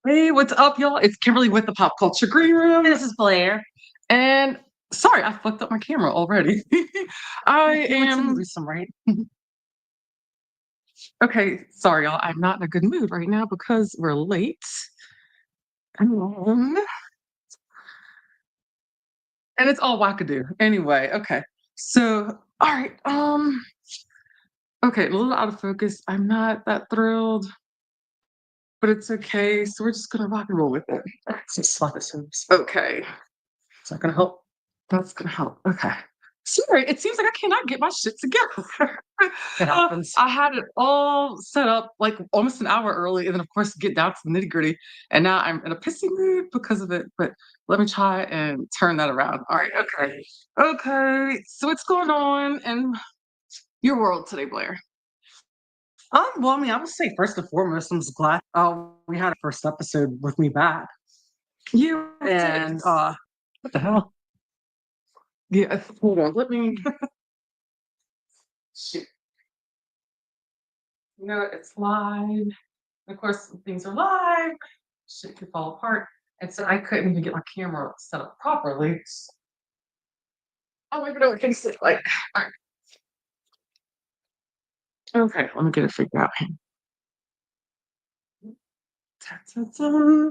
Hey, what's up, y'all? It's Kimberly with the Pop Culture Green Room. This is Blair. And sorry, I fucked up my camera already. I You went to am lose some, right? okay. Sorry, y'all. I'm not in a good mood right now because we're late. Um, and it's all wackadoo. Anyway, okay. So, all right. Okay, a little out of focus. I'm not that thrilled, but it's okay. So we're just gonna rock and roll with it. Some slap it some. Okay. It's not gonna help. That's gonna help. Okay. Sorry, it seems like I cannot get my shit together. It happens. I had it all set up like almost an hour early, and then of course get down to the nitty gritty. And now I'm in a pissy mood because of it. But let me try and turn that around. All right, okay. Okay. So what's going on in your world today, Blair? Well, I mean, I would say first and foremost, I'm just glad we had a first episode with me back. You And what the hell? yeah, hold on. Let me shoot. You know, it's live. Of course, things are live. Shit could fall apart. And so I couldn't even get my camera set up properly. I don't even know what things look like. All right. Okay, let me get it figured out. Ta-ta-ta.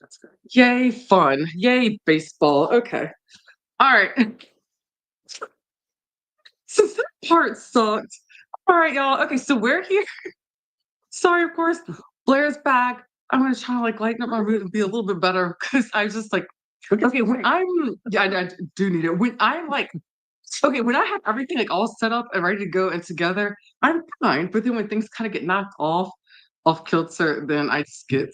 That's good. Yay, fun. Yay, baseball. Okay. All right. So that part sucked. All right, y'all. Okay, so we're here. Sorry, of course. Blair's back. I'm gonna try to like lighten up my mood and be a little bit better because I just like okay when I'm yeah I do need it when I'm like okay when I have everything like all set up and ready to go and together I'm fine, but then when things kind of get knocked off kilter, then I just get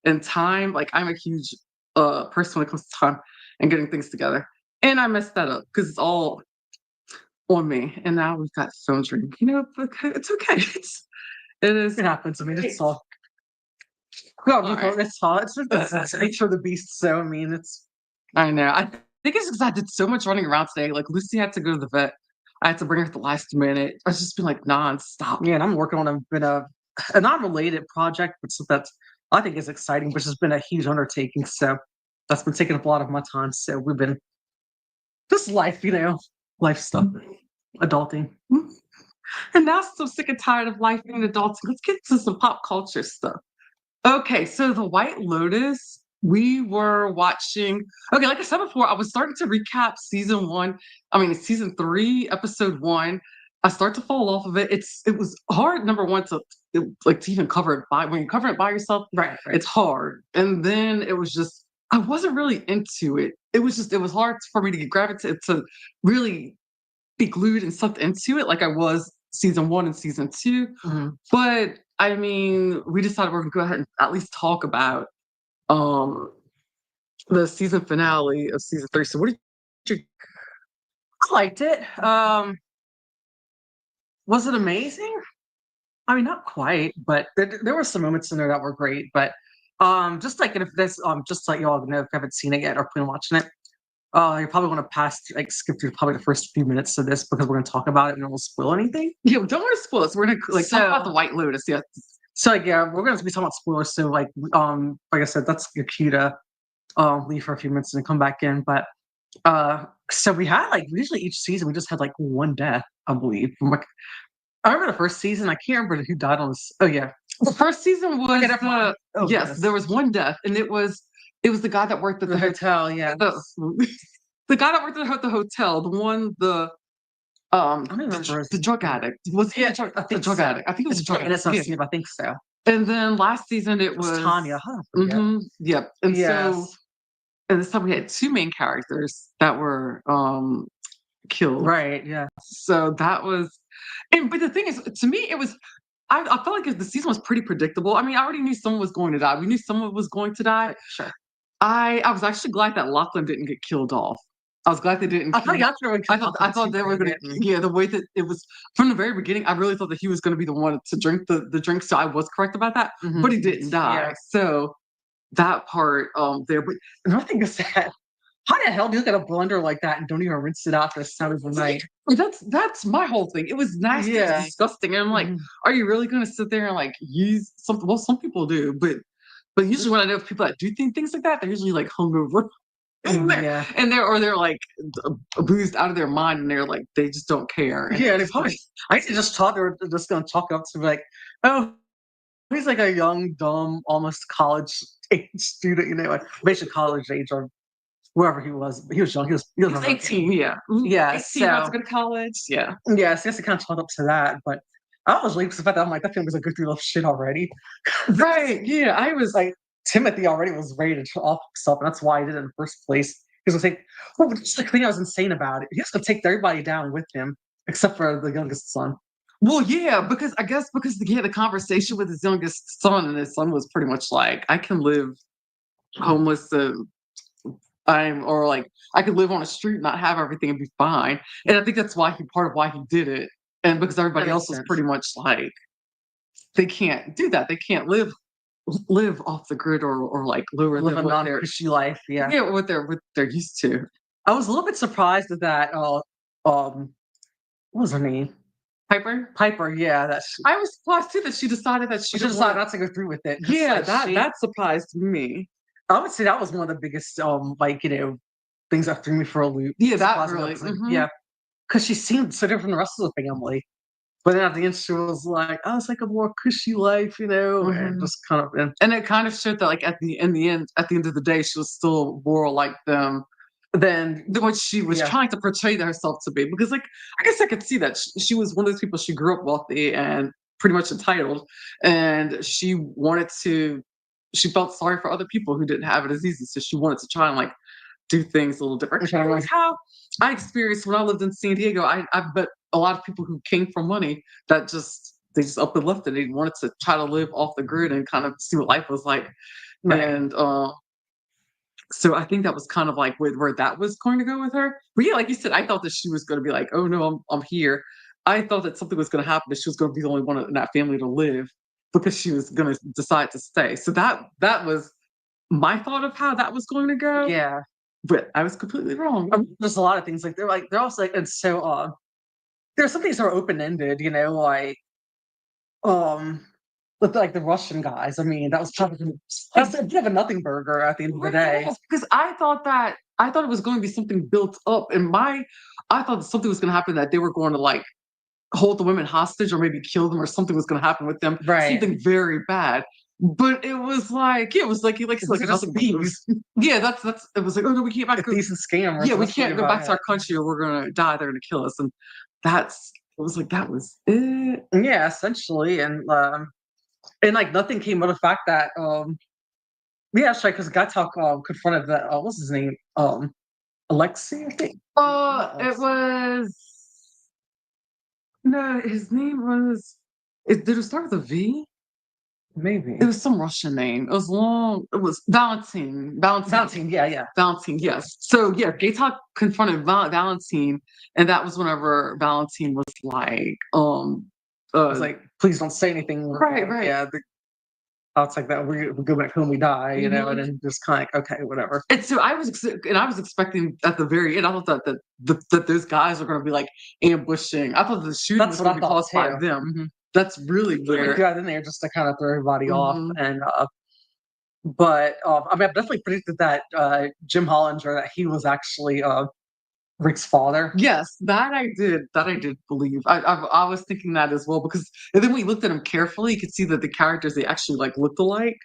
in time. Like I'm a huge person when it comes to time and getting things together, and I messed that up because it's all on me. And now we've got phone drink. You know, it's okay. It is. It happens. I mean, it's all. Well, you know, Alright. it's all. It's nature of the beast. So I mean, it's. I know. I think it's because I did so much running around today. Like Lucy had to go to the vet. I had to bring her at the last minute. I was just been like nonstop. Yeah, and I'm working on a non-related project, but so that's I think is exciting, which has been a huge undertaking. So that's been taking up a lot of my time. So we've been just life, life stuff, adulting. And now I'm so sick and tired of life being adults. Let's get to some pop culture stuff. Okay, so the White Lotus, we were watching. Okay, like I said before, I was starting to recap season one. I mean, it's season three, episode one. I start to fall off of it. It was hard, number one, like to even cover it by when you cover it by yourself, Right. it's hard. And then it was just I wasn't really into it. It was hard for me to get gravitated to really be glued and sucked into it like I was season one and season 2. Mhm. But I mean, we decided we're gonna go ahead and at least talk about um the season finale of season three. So what did you I liked it. Was it amazing? I mean, not quite, but there were some moments in there that were great. But just like if this, just like you all know, if you haven't seen it yet or plan on watching it, you're probably going to skip through probably the first few minutes of this because we're going to talk about it and it won't spoil anything. yeah, we don't want to spoil it. So we're gonna like talk about the So, White Lotus. Yeah. so like, yeah, we're going to be talking about spoilers. So like I said, that's your cue to leave for a few minutes and then come back in. But so we had like usually each season we just had like one death, I believe. I remember the first season. I can't remember who died on this. Oh yeah, The first season was Okay, never mind. Oh, yes, goodness. there was one death, and it was the guy that worked at The the hotel. hotel. Yeah, The guy that worked at the hotel, the one I don't remember. the drug addict. Was he Yeah, the I think drug so. addict? I think it was a drug And it's not addict. Yeah. Steve. I think so. And then last season it It was was Tanya. Huh? I forget. yep. And Yes. so and this time we had two main characters that were killed. Right. Yeah. So that was and but the thing is to me it was I felt like the season was pretty predictable. I mean, I already knew someone was going to die. We knew someone was going to die. Sure. I was actually glad that Lachlan didn't get killed off. I was glad they didn't I kill thought him. after I thought they were gonna yeah, the way that it was from the very beginning, I really thought that he was gonna be the one to drink the drink. So I was correct about that. Mhm. But he didn't die. Yeah. So that part there, but Another thing is that how the hell do you look at a blender like that and don't even rinse it out for the 7th night? That's my whole thing. It was nasty, it was Yeah. disgusting, and I'm like, Mhm. are you really gonna sit there and, like, use something well, some people do, but usually when I know people that do things like that, they're usually, like, hungover and they're Yeah. they're, like, abused out of their mind, and they're like, they just don't care, and Yeah, it they was like probably I used to just thought they were just gonna chalk up to like, "Oh, he's like a young, dumb, almost college age student," like, basically college age or wherever he was. He was young, he was he's over 18, yeah. Mhm. Yeah, 18, about to so go to college, yeah. yeah, so I guess it kinda chalked up to that, but I was relieved 'cause the fact that I'm like, "That film was a good through enough shit already." Right, yeah, I was Like, Timothy already was ready to off himself, and that's why he did it in the first place. He was gonna take well, just the thing that was insane about it, he was gonna take everybody down with him, except for the youngest son. well, yeah, because I guess because he had a conversation with his youngest son, and his son was pretty much like, "I can live homeless, or like I could live on a street, not have everything, and be fine." And I think that's why he part of why he did it, and because That everybody makes else was sense. pretty much like they can't do that. They can't live off the grid or like lower Live than a what they're non-cushy life, yeah. yeah what they're used to. I was a little bit surprised at that, what was her name? Piper, Piper, yeah, that's I was surprised too that she decided that she she didn't decided want. not to go through with it because, Yeah, like, that surprised me. I would say that was one of the biggest, like, things that threw me for a loop. Yeah, that Surprisingly, really. 'cause, like, yeah, because she seemed so different from the rest of the family. But then at the end, she was like, "Oh, it's like a more cushy life," and Hmm. just kind of and And it kind of showed that like at the end of the day, she was still more like them then than what she was yeah, trying to portray herself to be. Because like I guess I could see that she was one of those people. She grew up wealthy and pretty much entitled, and she wanted to. She felt sorry for other people who didn't have it as easy, so she wanted to try and like do things a little different. Kind of like how I experienced when I lived in San Diego. I bet a lot of people who came from money that they just up and left it. They wanted to try to live off the grid and kind of see what life was like. right. And so I think that was kind of like where that was going to go with her. But yeah, like you said, I thought that she was going to be like, oh no, I'm here. I thought that something was going to happen. That she was going to be the only one in that family to live because she was going to decide to stay. So that was my thought of how that was going to go. Yeah. But I was completely wrong. There's a lot of things, like, they're also, like, it's so, there's some things that are open-ended, like, um, with, like, the Russian guys. I mean, that was probably that's a bit of a nothing burger at the end of the Right, day. yes, because I thought it was going to be something built up, and I thought that something was going to happen that they were going to like hold the women hostage or maybe kill them or something was going to happen with them, Right. something very bad. But it was like, yeah, it was like It's like like just just it was, thieves, yeah, that's it was like, oh no, we can't a back go. thieves and scammers, Yeah, and we that's really can't go about back to it. our country or we're gonna die. They're gonna kill us, and that's it was like that was it. Yeah, essentially, and, like, nothing came of the fact that, yeah, that's right, 'cause Gatok, confronted the, what's his name? Alexei, I think? Not It Alexei. was no, his name was. Did it start with a V? It Maybe. was some Russian name. It was long. It was Valentine. Valentine. Valentine, yeah, yeah. Valentine. Yes. So yeah, Gatok confronted Valentine, and that was whenever Valentine was like, It's uh, like, "Please don't say anything," or right, like, right. yeah, it's like that, we go back home, we die, and Mhm. then just kinda like, "Okay, whatever." And so I was expecting at the very end. I thought that those guys were going to be like ambushing. I thought the shooting That's was what going I to be thought caused by too. them. Mhm. That's really We where. threw that in there just to kinda throw everybody off, Mhm. but, I mean, I definitely predicted that, Jim Hollinger, that he was actually, Rick's father. Yes, that I did believe. I was thinking that as well because and then when you looked at them carefully, you could see that the characters, they actually, like, looked alike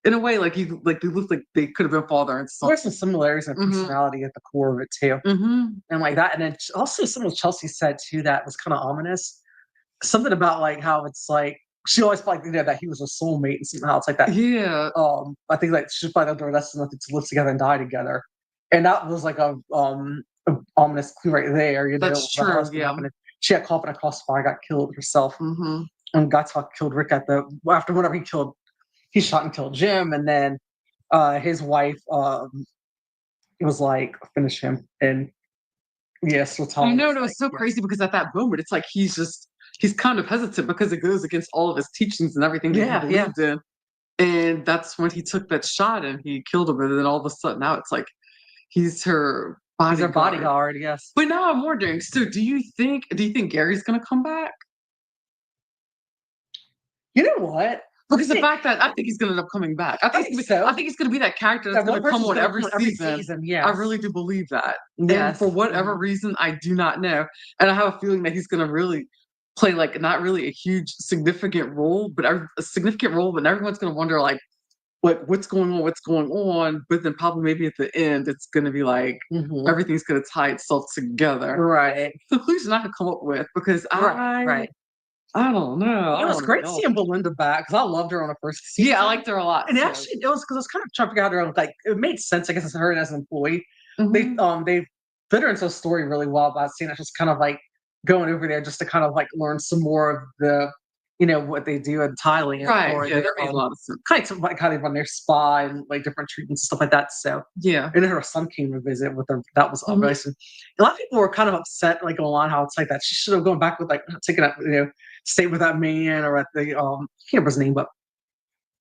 in a way, like, they looked like they could have been father and son. There's some similarities in Mhm, personality at the core of it too, mhm. and like that, and then also something Chelsea said too that was kinda ominous. Something about, like, how it's like she always felt like, that he was a soulmate, and somehow it's like that. Yeah, I think, like, she's probably their destined to live together and die together, and that was like a ominous clue right there, that's about how true, it's gonna yeah. happen. She got caught up in a crossfire, got killed herself, Mhm. and Gatok killed Rick after whatever he shot and killed Jim, and then his wife was like, finish him, and yes, we'll tell I him know, it's and it like, was so yes, crazy because at that moment, it's like he's kind of hesitant because it goes against all of his teachings and everything that he yeah, yeah, believed in, and that's when he took that shot and he killed him, and then all of a sudden now it's like he's her He's their bodyguard, yes. But now I'm wondering, so do you think Gary's gonna come back? You know what? Because the fact that I think he's gonna end up coming back. I think so. I think he's gonna be that character that's That one gonna come person's on gonna every come on every season. season, I yes. really do believe that. And Yes. for whatever reason, I do not know. And I have a feeling that he's gonna really play like not really a huge significant role, but a significant role, but everyone's gonna wonder like what's going on, what's going on. But then probably maybe at the end it's gonna be like Mhm. everything's gonna tie itself together. Right. Conclusion I could come up with because Right. I don't know. It was great seeing Belinda back because I loved her on the first season. Yeah, I liked her a lot. And too. actually, it was because I was kind of trying to figure out her own, like it made sense, I guess, as her as an employee. Mhm. They fit her into a story really well about seeing her just kind of like going over there just to kind of like learn some more of the, what they do in Thailand. Right. Or Yeah, that made a lot of sense. kind of run their spa and like different treatments and stuff like that. So Yeah. and then her son came to visit with her. That was Mhm. nice. And a lot of people were kind of upset, like online, how it's like that she should have gone back with like taking that, stay with that man or at the I can't remember his name, but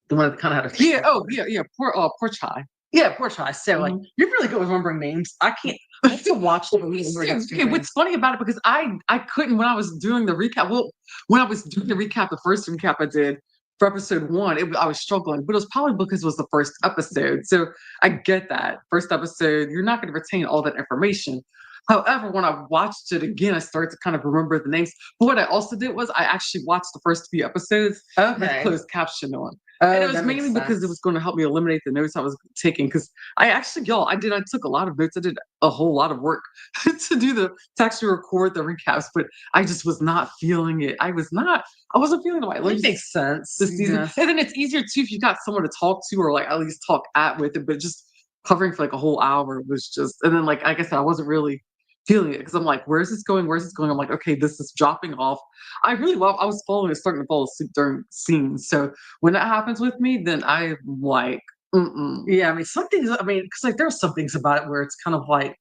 the one that kind of had a Yeah. Oh, yeah. Yeah. Poor Chai. yeah, poor Chai. So like Mhm. you're really good with remembering names. I can't. I have to watch the movie. Okay, what's funny about it because I couldn't when I was doing the recap. Well, when I was doing the recap, the first recap I did for episode one, I was struggling, but it was probably because it was the first episode. So I get that first episode, you're not going to retain all that information. However, when I watched it again, I started to kind of remember the names. But what I also did was I actually watched the first few episodes with closed caption on. And it was mainly because it was going to help me eliminate the notes I was taking. Because I took a lot of notes. I did a whole lot of work to actually record the recaps, but I just was not feeling it. I wasn't feeling the right. It makes sense. This season. Yes. And then it's easier too if you got someone to talk to or like at least talk at with it, but just covering for like a whole hour was just, and then like I said, I wasn't really feeling it because I'm like, where's this going? Where's this going? I'm like, okay, this is dropping off. I was starting to fall asleep during scenes. So when that happens with me, then I'm like, mm-mm. Yeah, I mean, some things. I mean, because like there's some things about it where it's kind of like,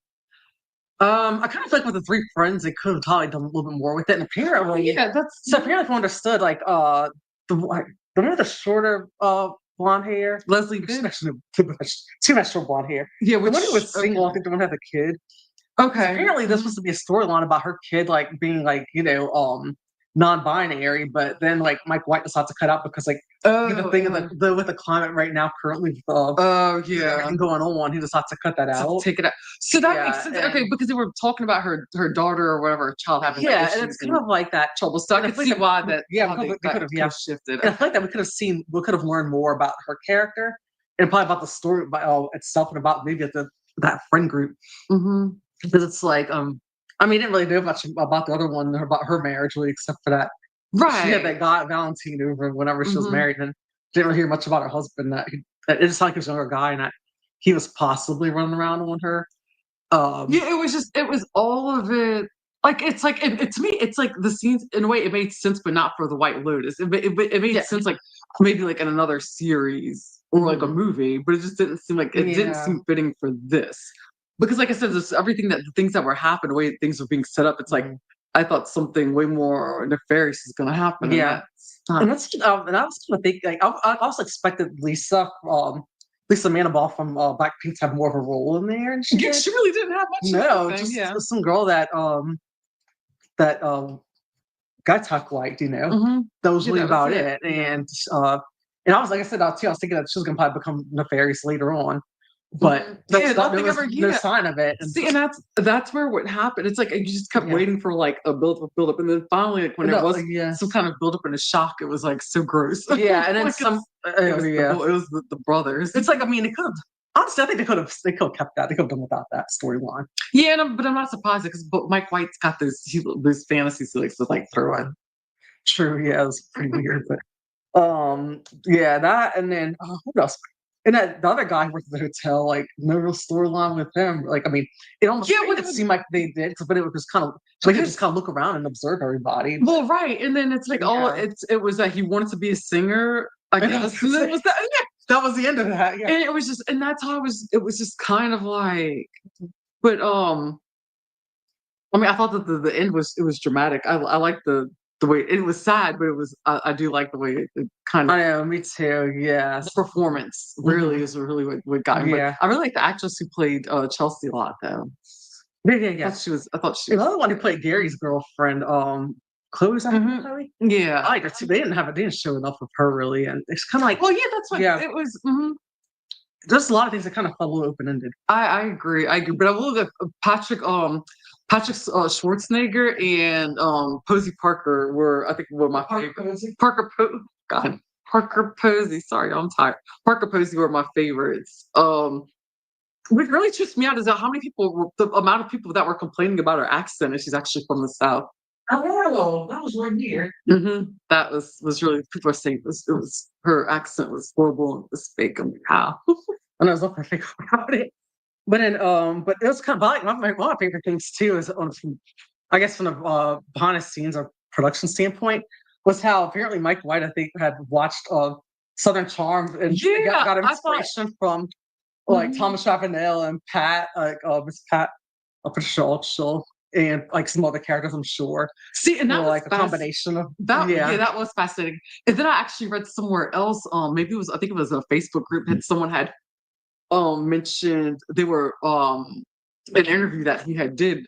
I kind of feel like with the three friends, they could have probably done a little bit more with it. And apparently, Yeah, that's so apparently, if I understood, like the one with the shorter blonde hair, Leslie too Good. much short blonde hair. Yeah, The which one who was single, I think the one who had the kid. okay. Apparently, there's supposed to be a storyline about her kid, like being like non-binary, but then like Mike White decides to cut out because like the thing of with the climate right now, currently with everything going on, he decides to cut that out. Take it out. So that makes sense. Okay, because they were talking about her daughter or whatever child having Yeah, issues and it's kind of like that. trouble. So I could see why that. Yeah, how they could have shifted. And I feel like that we could have learned more about her character and probably about the story itself and about maybe that friend group. Mm-hmm. Because it's like I mean, I didn't really know much about the other one or about her marriage really, except for that. Right. She had that guy Valentine over whenever she was Mhm. married, and didn't really hear much about her husband. That it just like he was a younger guy, and that he was possibly running around on her. Yeah, it was all of it. Like it's like to me, it's like the scenes in a way it made sense, but not for the White Lotus. It made Yeah. sense like maybe like in another series or like a movie, but it just didn't seem like it didn't Yeah. seem fitting for this. Because like I said, this the things that were happening, the way things were being set up, it's like Mhm. I thought something way more nefarious is gonna happen. Yeah. And And I was kind of thinking, like, I also expected Lisa Manabal from Blackpink to have more of a role in there, and she yeah, did. she really didn't have much. No, of anything, just yeah. some girl that guy talk liked, Mhm. that was Yeah, really that was about it. it. And I was like I said, I was thinking that she was gonna probably become nefarious later on, but Yeah, nothing there was ever. no Yeah. sign of it. And See, and that's where what happened. It's like you just kept Yeah. waiting for like a build up, and then finally, like when there No, was yeah. some kind of build up and a shock, it was like so gross. Yeah, and then Like, some. it was, Yeah, it was the brothers. it's like I mean, they could have. Honestly, I think they could have kept that. They could have done without that storyline. Yeah, but I'm not surprised because Mike White's got those fantasies he likes to like throw in. True, yeah, it was pretty weird, but yeah, that and then what else? And that the other guy who worked at the hotel, like no real storyline with him. Like, I mean, it almost Yeah, made it seem like they did, but it was kind of like he just kind of look around and observe everybody. Well, right, and then it's like Yeah. it was that he wanted to be a singer. I And guess and then it was that. Yeah. that was the end of that. Yeah. And it was just, and that's how it was just kind of like, but I mean, I thought that the end was dramatic. I like the way it was sad, but it was I do like the way it kind of I know, me too. Yes. the performance really is really what got me. Yeah. But I really like the actress who played Chelsea a lot though. Yeah, yeah, I yeah. thought she was. I thought she was. Another one who played Gary's girlfriend, Chloe's I think Mhm. Chloe. Yeah. I like her too. They didn't show enough of her really, and it's kind of like Well, yeah, that's what yeah, it was. Mhm. there's a lot of things that kind of felt a little open ended. I agree. I agree. But I will. Patrick Schwarzenegger and Posey Parker were, I think, were my favorites. God, Parker Posey. Sorry, I'm tired. Parker Posey were my favorites. What really trips me out is that how many people, the amount of people that were complaining about her accent, and she's actually from the South. Oh, that was right here. That was really, people are saying it was her accent was horrible and was fake. I'm like, how? And I was looking think about it. But then, but it was kind of like one of my favorite things too is I guess from the behind the scenes or production standpoint was how apparently Mike White I think had watched Southern Charm and Yeah, got I thought. inspiration from like Mhm. Thomas Ravenel and Pat Miss Pat Patricia Altschul and like some other characters I'm sure See, and or that was like a combination of yeah, yeah that was fascinating. And then I actually read somewhere else. Maybe it was, I think it was a Facebook group that someone had mentioned they were an interview that he had did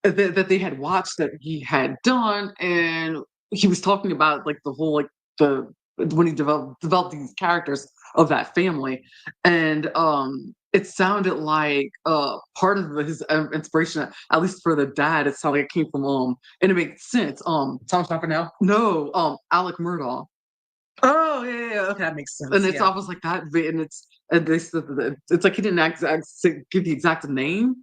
that they had watched that he had done, and he was talking about like the whole like the when he developed these characters of that family, and it sounded like part of his inspiration, at least for the dad, it sounded like it came from and it makes sense. Thomas Ravenel. No, Alec Murdaugh. Oh yeah, okay, that makes And sense. it's Yeah, almost like that, and and they said that it's like he didn't give the exact name,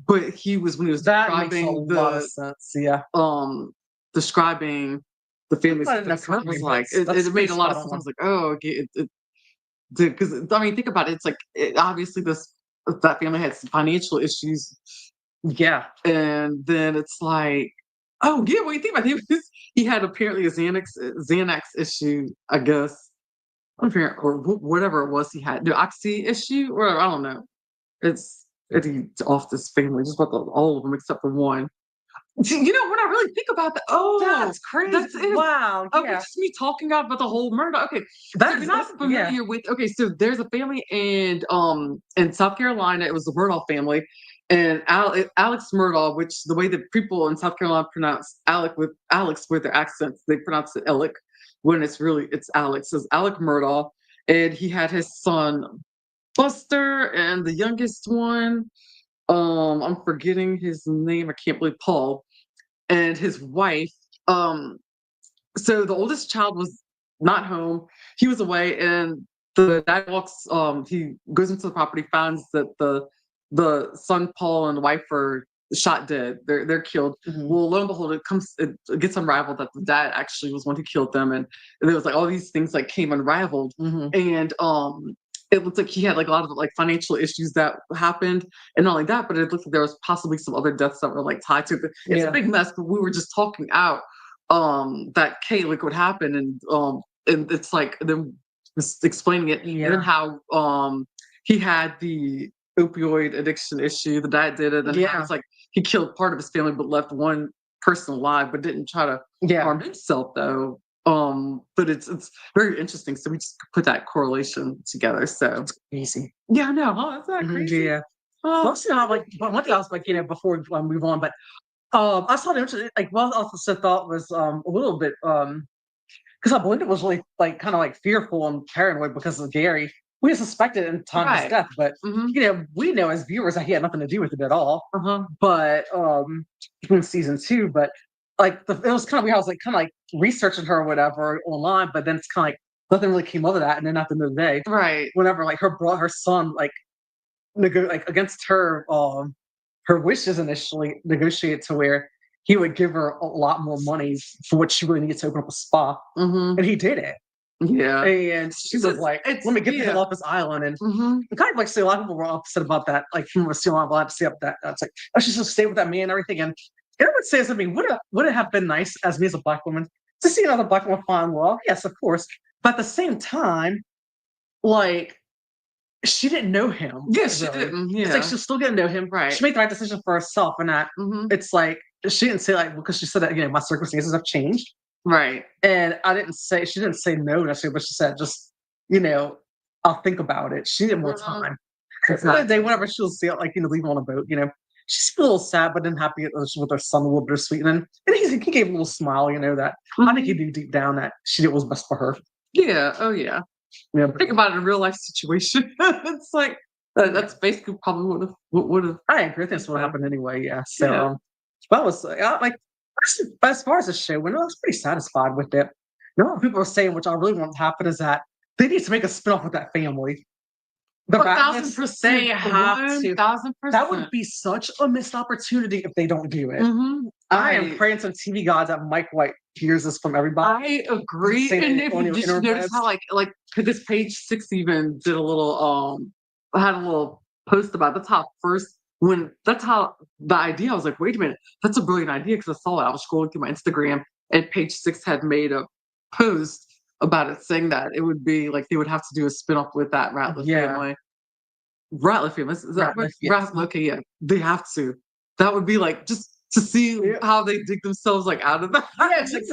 but he was when he was that makes a describing lot of sense. Yeah. describing the family's Not enough I was company, but like that's it pretty made a lot of spot sense. I on. was like, oh, okay, because I mean, think about it. It's like obviously that family had some financial issues, Yeah. and then it's like, oh yeah, when you think about it, he had apparently a Xanax issue, I guess, apparent or whatever it was he had, the oxy issue, or I don't know. It's off this family, just about all of them except for one. You know, when I really think about that, oh, That's crazy. that's it. Wow. Okay, Yeah. just me talking about the whole murder. Okay, so if That you're is not yeah. familiar with, okay, so there's a family in South Carolina. It was the Murdaugh family, and Alex Murdaugh, which the way that people in South Carolina pronounce Alex with their accents, they pronounce it Alec when it's Alex. So it's Alec Murdaugh, and he had his son Buster, and the youngest one, I'm forgetting his name. I can't believe Paul, and his wife. Um, so the oldest child was not home. He was away, and the dad walks. He goes into the property, finds that the son Paul and the wife are shot dead. They're killed. Mhm. Well, lo and behold, it gets unraveled that the dad actually was one who killed them, and there was like all these things like came unraveled, Mhm. and it looked like he had like a lot of like financial issues that happened, and not only that, but it looked like there was possibly some other deaths that were like tied to it. It's a Yeah. big mess, but we were just talking out that K like would happen, and it's like them just explaining it, and then Yeah. how he had the opioid addiction issue, the dad did it, and how Yeah. it's like he killed part of his family but left one person alive, but didn't try to Yeah. harm himself though. But it's very interesting, so we just put that correlation together. So Easy. yeah, I know, huh? Isn't that Mhm. crazy? Yeah. Oh, Mostly not like but one thing I was like, before we move on, but I saw the interesting like what I also thought was a little bit because I believe it was really like kind of like fearful and paranoid because of Gary. We had suspected in time of his right. death, but Mm-hmm. we know as viewers that he had nothing to do with it at all. Uh-huh. But in season two, but like it was kind of weird. I was like kind of like researching her or whatever online, but then it's kind of like nothing really came of that. And then at the end of the day, Right. whenever like her son like like against her wishes initially negotiated to where he would give her a lot more money for what she really needed to open up a spa, Mm-hmm. and he did it. Yeah. And she was like, It's "Let me get the hell yeah. off this island." And Mm-hmm. kind of like, say a lot of people were upset about that. Like, from a stealing a lot to see up that. It's like, I should just stay with that man and everything. And I would say something. Would it have been nice as me as a black woman to see another black woman find love? Yes, of course. But at the same time, like she didn't know him. Yeah, she Really. didn't. It's like Yeah. she still didn't know him. Right. She made the right decision for herself, and that Mm-hmm. it's like she didn't say like because she said that my circumstances have changed, Right. and she didn't say no necessarily, but she said just you know I'll think about it. She needed more Mhm. time. It's not day whenever she'll see it, like leave him on a boat. she's a little sad, but then happy with her son a little bittersweet. And he gave a little smile, that I think he knew deep down that she did what was best for her. Yeah. Oh yeah. Yeah, Think about it in a real life situation. It's like that's basically probably what would have. I agree. That's what happened anyway. Yeah. So, Yeah. that was like as far as the show went, I was pretty satisfied with it. What people are saying, which I really want to happen, is that they need to make a spinoff with that family. The Ratliffs, 1,000%. they have to. 1,000%. That would be such a missed opportunity if they don't do it. I am praying to TV gods that Mike White hears this from everybody. I agree. And if you just notice how like this page 6 even did a little had a little post about that's how first when that's how the idea I was like, wait a minute, that's a brilliant idea because I saw it. I was scrolling through my Instagram and page 6 had made a post about it saying that it would be like they would have to do a spin-off with that Ratliff family. Ratliff family. Is that Ratliff, yes. Ratliff? Okay, yeah. They have to. That would be like just to see how they dig themselves like out of that. Yeah, it's like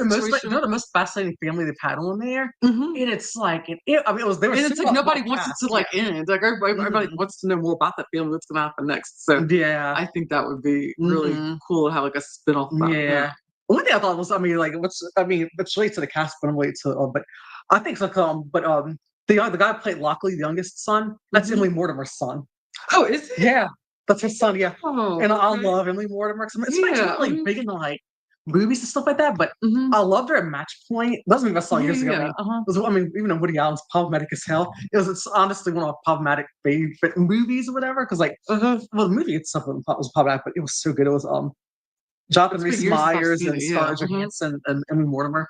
they're the most fascinating family they've had on there. And it's like I mean it was there was and it's like nobody wants it to like end. Like everybody wants to know more about that family, what's gonna happen next. So yeah. I think that would be really cool to have like a spin-off about that. One thing I thought was, it's related to the cast, but I'm related to, but I think so. The guy who played Lockley, the youngest son, that's Emily Mortimer's son. Oh, is it? Yeah, that's her son. Yeah, Oh, and I love Emily Mortimer. It's not really big into like movies and stuff like that, but I loved her at Match Point. That was movie I saw years ago. Even though Woody Allen's problematic as hell, it's honestly one of my problematic favorite movies or whatever. Because well, the movie itself was problematic, but it was so good. It was Jonathan Rhys Meyers and Scarlett Johansson and Emily Mortimer.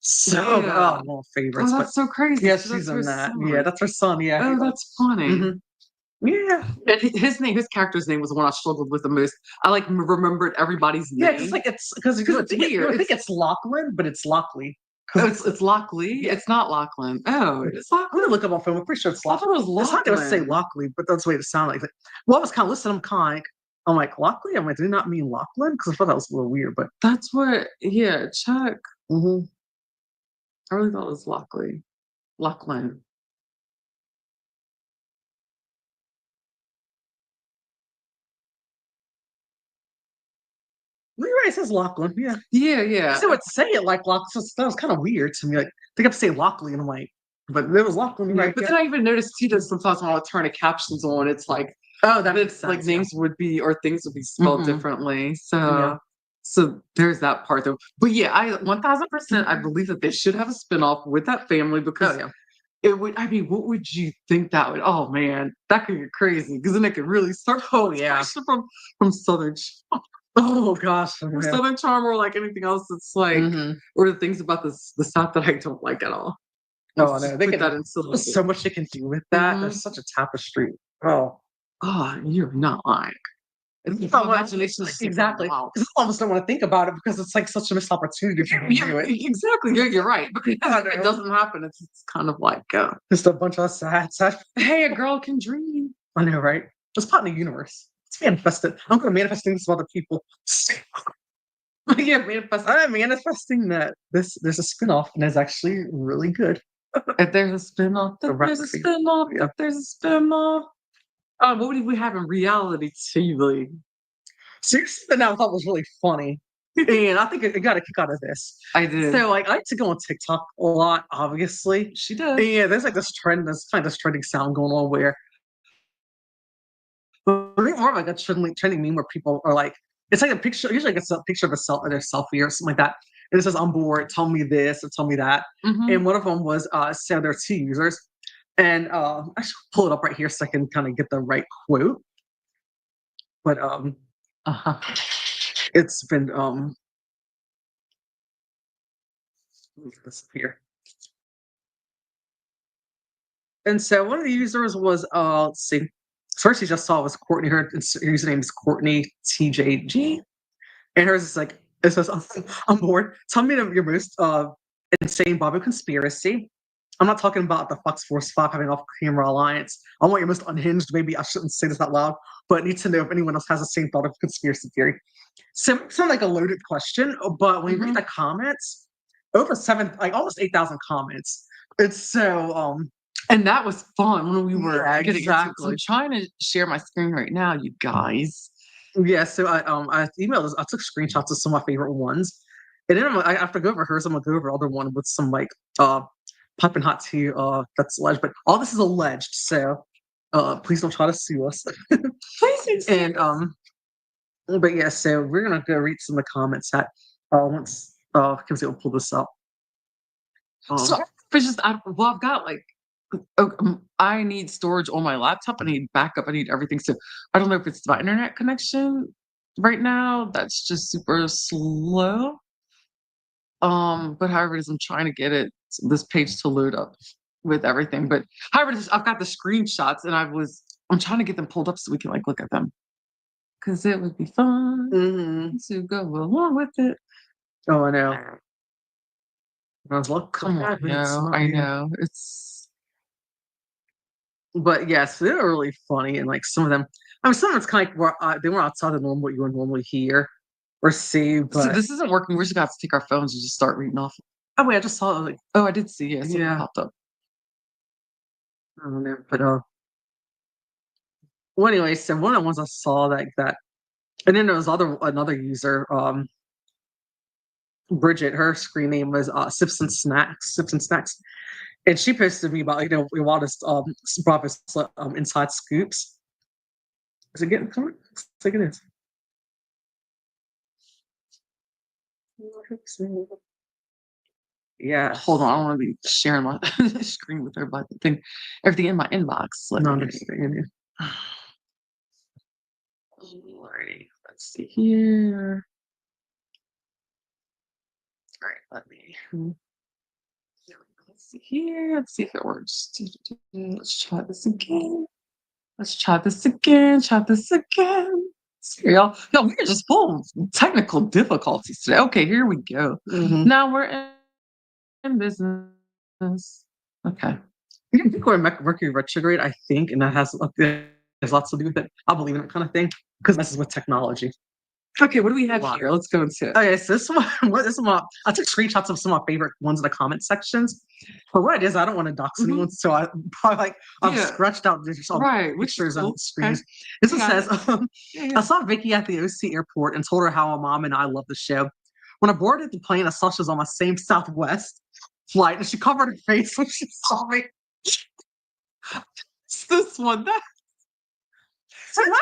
So good. Oh, one of my favorites. Oh, that's so crazy. Yeah, she's in that. Yeah, that's her son. Yeah. Oh, that's funny. Yeah. And his character's name was the one I struggled with the most. I like remembered everybody's name. Yeah, it's because it's weird. I think it's Lachlan, but it's Lockley. Oh, it's Lockley. Yeah. It's not Lachlan. Oh, it's Lockley. I'm gonna look up on film. I'm pretty sure it's Lockley. I thought it was Lachlan. It's not gonna say Lockley, but that's the way it sounded like. Well, I was kind of listening. I'm like Lockley. I'm like, did he not mean Lachlan? Because I thought that was a little weird. But that's what. Yeah, Chuck. I really thought it was Lockley. Lachlan. You're right, it says Lachlan. Yeah. Yeah. They would say it like Lachlan. So that was kind of weird to me. Like they kept saying Lockley, and I'm like, but it was Lachlan, right? But then I even noticed too that sometimes when I turn the captions on, it's like it's like names would be or things would be spelled differently. So there's that part though. But yeah, I 1,000% I believe that they should have a spinoff with that family because it would. I mean, what would you think that would? Oh man, that could get crazy because then it could really start. Oh yeah, from Southern. Oh gosh, Southern Charm or like anything else that's like or the things about the South that I don't like at all. Oh no, there's so much they can do with that. There's such a tapestry. Oh, you're not lying. Imagination, exactly. I almost don't want to think about it because it's like such a missed opportunity for me to do it. Exactly, you're right. Because if it doesn't happen, it's kind of like just a bunch of sad. Hey, a girl can dream. I know, right? It's part of the universe. It's manifested. I'm going to manifest things with other people. I'm manifesting that there's a spinoff and it's actually really good. If there's a spinoff, there's a spinoff. If there's a spinoff. What would we have in reality TV? Seriously, that I thought was really funny. And I think it got a kick out of this. I did. So, like, I like to go on TikTok a lot, obviously. She does. Yeah, there's like this trending sound going on where more of like a trending meme where people are like, it's like a picture, usually it's a picture of their selfie or something like that. And it says, I'm bored, tell me this or tell me that. And one of them was, so there are 2 users. And I should pull it up right here so I can kind of get the right quote. But it's been this here. And so one of the users was let's see. First, you just saw was Courtney. Her username is Courtney TJG, and hers is like it says, "I'm bored. Tell me your most insane Bravo conspiracy. I'm not talking about the Fox Force 5 having off-camera alliance. I want your most unhinged. Maybe I shouldn't say this out loud, but I need to know if anyone else has the same thought of conspiracy theory." So it sounds like a loaded question, but when you read the comments, over almost 8,000 comments. It's so and that was fun when we were getting exactly. I'm trying to share my screen right now, you guys. Yeah, so I emailed this. I took screenshots of some of my favorite ones, and then after I go over hers, I'm gonna go over other one with some like popping hot tea that's alleged, but all this is alleged. So please don't try to sue us. Please. And but yeah, so we're gonna go read some of the comments that once Kimsey will pull this up. So it's just well, I've got like I need storage on my laptop. I need backup. I need everything. So I don't know if it's my internet connection right now. That's just super slow. But however it is, I'm trying to get this page to load up with everything. But however it is, I've got the screenshots and I'm trying to get them pulled up so we can like look at them. Because it would be fun to go along with it. Oh, I know. I was like, Come on, I know. But yes, they were really funny, and like some of them, I mean, some of it's kind of like they were outside the norm what you would normally hear or see. So But this isn't working. We're just gonna have to take our phones and just start reading off. oh wait, I just saw it, like Oh, I did see it. Something yeah, popped up. I don't know, but well, anyway, so one of the ones I saw like that, and then there was another user, Bridget. Her screen name was Sips and Snacks, and she posted me about wildest Bravo's inside scoops. Is it getting coming? Looks like it is. Yeah. Hold on, I don't want to be sharing my screen with everybody. Everything in my inbox. No, understand. Alrighty, let's see here. All right, let's see here. Let's see if it works. Let's try this again. Try this again. See, y'all, we're just full of technical difficulties today. Okay, here we go. Now we're in business. Okay. I think we're in Mercury retrograde, I think, and that has lots to do with it. I believe in it kind of thing because this is with technology. Okay, what do we have here? Let's go into it. Okay, so this one, I took screenshots of some of my favorite ones in the comment sections. But what it is, I don't want to dox anyone, so I probably I've scratched out pictures on screens. This one says, I saw Vicky at the OC airport and told her how my mom and I love the show. When I boarded the plane, I saw she was on my same Southwest flight, and she covered her face when she saw me. It's this one.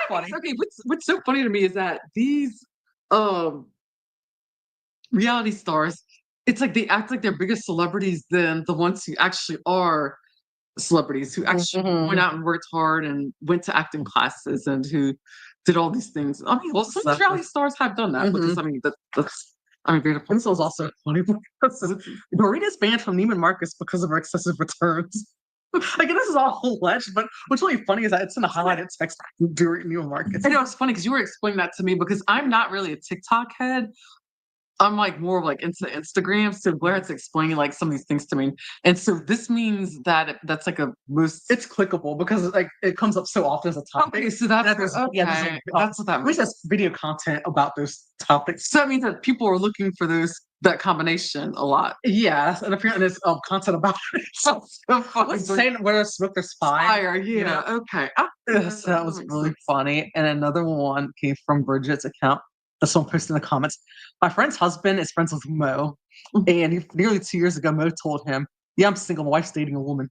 Funny. Okay, what's so funny to me is that these reality stars, it's like they act like they're bigger celebrities than the ones who actually are celebrities, who actually went out and worked hard and went to acting classes and who did all these things. I mean, well, some reality stars have done that because I mean that's this was also funny because Marita's banned from Neiman Marcus because of her excessive returns. Again, this is all alleged, but what's really funny is that it's in the highlighted text during Neiman Marcus. I know it's funny because you were explaining that to me because I'm not really a TikTok head. I'm like more like into Instagram, so Blair's explaining like some of these things to me, and so this means that that's like it's clickable because like it comes up so often as a topic. Okay, so that's what that means. There's video content about those topics. So that means that people are looking for that combination a lot. Yes, and apparently there's content about it. So funny. Saying where there's smoke, there's fire. Yeah. Okay. Yes, that was really funny. And another one came from Bridget's account. That's someone posted in the comments. My friend's husband is friends with Mo, and nearly 2 years ago, Mo told him, "Yeah, I'm single. My wife's dating a woman."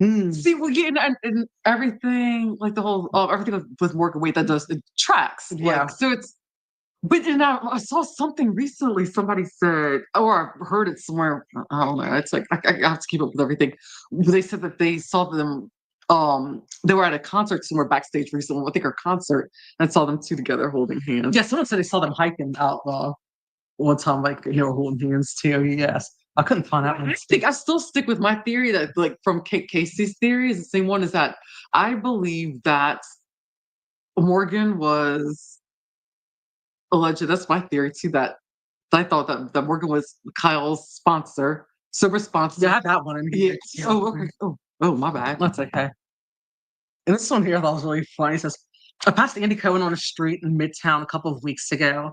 See, well, yeah, and everything like the whole everything with Morgan Wade that it tracks. Yeah. So it's. But now I saw something recently. Somebody said, or I heard it somewhere. I don't know. It's like I have to keep up with everything. They said that they saw them. They were at a concert somewhere backstage recently. I think a concert, and saw them two together holding hands. Yeah, someone said they saw them hiking out one time, like holding hands too. Yes, I couldn't find out. I still stick with my theory that, like, from Kate Casey's theory, is the same one. Is that I believe that Morgan was alleged. That's my theory too. That I thought that Morgan was Kyle's sponsor, sober sponsor. Yeah, I had that one in here. Yeah. Oh, okay. Oh, my bad. That's okay. And this one here I thought was really funny. It says, I passed Andy Cohen on the street in Midtown a couple of weeks ago,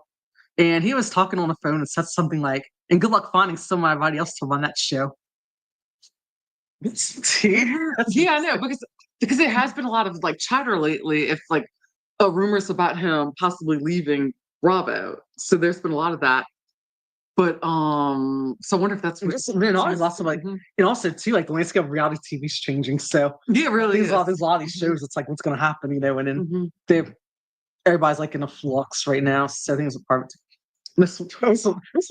and he was talking on the phone and said something like, "And good luck finding somebody else to run that show." Yeah, I know, because there has been a lot of like chatter lately. If like rumors about him possibly leaving Bravo. So there's been a lot of that. But so I wonder if that's And what just then always lots of like, Mhm. and also too like the landscape of reality TV is changing. So Yeah, it really there's is. a lot of these shows. It's like what's going to happen, you know, and then Mhm. they everybody's like in a flux right now. So I think it's a part of it. This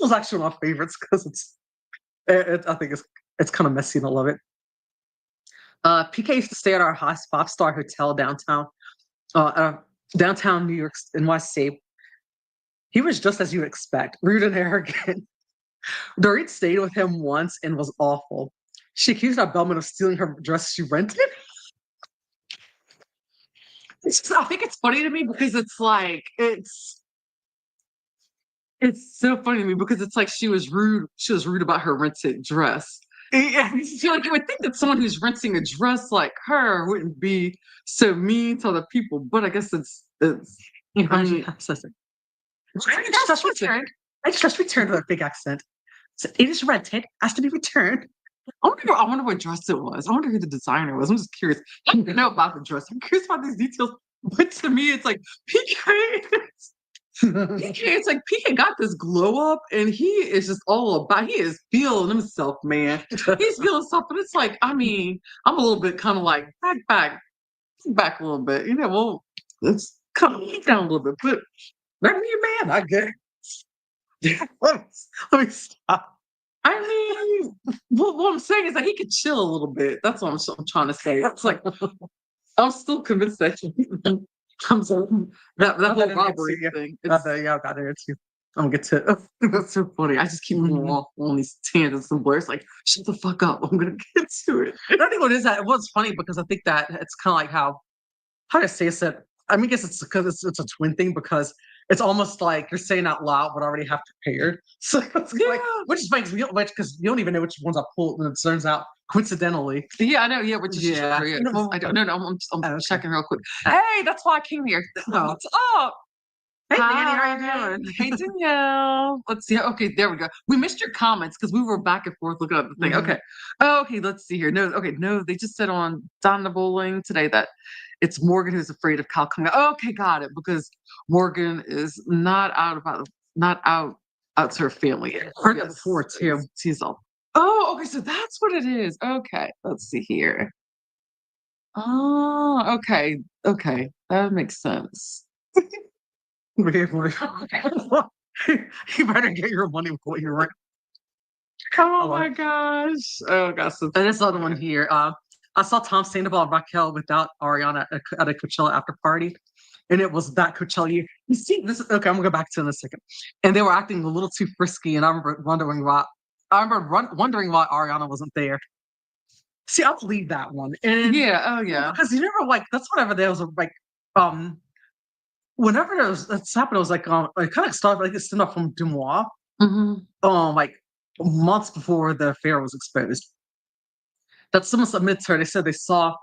was actually one of my favorites because I think it's kind of messy and I love it. PK used to stay at our high five-star hotel downtown, downtown New York, NYC. He was just as you would expect, rude and arrogant. Dorit stayed with him once and was awful. She accused our bellman of stealing her dress she rented. I think it's funny to me because it's like it's so funny to me because it's like she was rude. She was rude about her rented dress. Yeah, you like you would think that someone who's renting a dress like her wouldn't be so mean to other people, but I guess it's. I mean, I just returned with a big accent. So it is rented, has to be returned. I wonder what dress it was. I wonder who the designer was. I'm just curious. I don't know about the dress. I'm curious about these details. But to me, it's like PK. It's like PK got this glow up, and he is just all about. He is feeling himself, man. He's feeling himself, but it's like, I mean, I'm a little bit kind of like back a little bit. You know, well, let's come down a little bit. But Let me man, I guess. Let me stop. I mean, what I'm saying is that he could chill a little bit. That's what I'm trying to say. It's like I'm still convinced that comes on that whole robbery thing. Yeah, I got there too. I'm gonna get to That's so funny. I just keep going off on these tangents and Blair's like, shut the fuck up. I'm gonna get to it. I think what is that it was funny because I think that it's kind of like how to say it. I mean, I guess it's because it's a twin thing because it's almost like you're saying out loud what I already have prepared. So it's like, which makes me because you don't even know which ones I pulled, and it turns out coincidentally. Yeah, I know. Yeah, which is Yeah. I don't know. I'm Okay. checking real quick. Hey, that's why I came here. Oh. What's up? Hey, Danny, Hi. how you doing? Hey, Danielle. Let's see. Okay, there we go. We missed your comments because we were back and forth looking at the thing. Mhm. Okay. Oh, okay, let's see here. No, okay, no, they just said on Donna Bowling today that it's Morgan who's afraid of Cal coming out. Okay, got it. Because Morgan is not out to her family. Heard that before too. She's all. Oh, okay, so that's what it is. Okay, let's see here. Oh, okay, okay, that makes sense. You better get your money before you rent. Oh my gosh. Oh gosh. And this other one here. I saw Tom Sandoval and Raquel without Ariana at a Coachella after party. And it was that Coachella year. You see, this okay, I'm gonna go back to it in a second. And they were acting a little too frisky, and I remember wondering why Ariana wasn't there. See, I'll leave that one. And Yeah, oh yeah. because you never like that's whatever there was like whenever that's happened, it was like I kind of started like a stand-up from Dumois. Like months before the affair was exposed. That someone submitted to her, they said they saw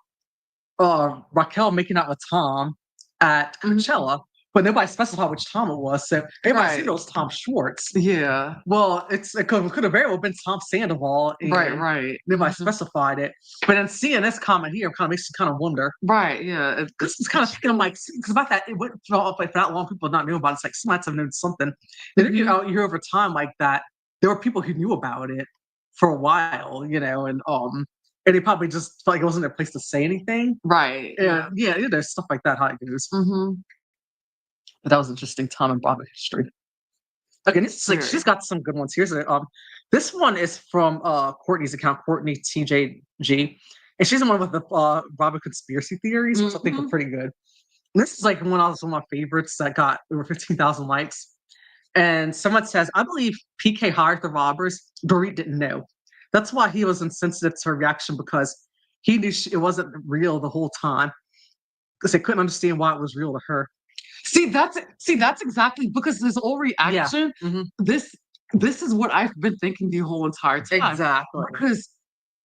Raquel making out with Tom at Coachella, but nobody specified which Tom it was. So everybody assumed it was Tom Schwartz. Yeah. Well, it could have very well been Tom Sandoval. Right. Nobody specified it. But then seeing this comment here kind of makes you kind of wonder. Right, yeah. This is kind of thinking like, because about that, it went for that long, people not knew about it. It's like some might have known something. And then you hear over time like that, there were people who knew about it for a while, you know, and they probably just felt like it wasn't their place to say anything. Right. Yeah, there's stuff like that, how it goes. But that was interesting Tom and Bravo history. Okay, this is like she's got some good ones. Here's this one is from Courtney's account, Courtney TJG. And she's the one with the Bravo conspiracy theories, which I think are pretty good. And this is like one of my favorites that got over 15,000 likes. And someone says, I believe PK hired the robbers. Dorit didn't know. That's why he was insensitive to her reaction because he knew it wasn't real the whole time. Because they couldn't understand why it was real to her. See, that's exactly because this whole reaction. This is what I've been thinking the whole entire time. Exactly. Because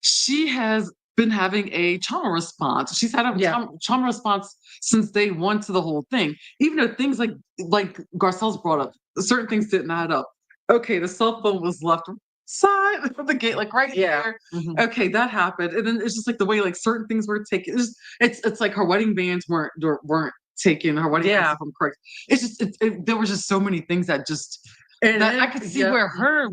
she has been having a trauma response. She's had a trauma response since day one to the whole thing. Even though things like Garcelle's brought up, certain things didn't add up. Okay, the cell phone was left side of the gate, like right here. Okay, that happened, and then it's just like the way like certain things were taken. It's like her wedding bands weren't taken, her wedding Yeah. dress, if I'm correct. It's just there was just so many things that just And that I then, could see where her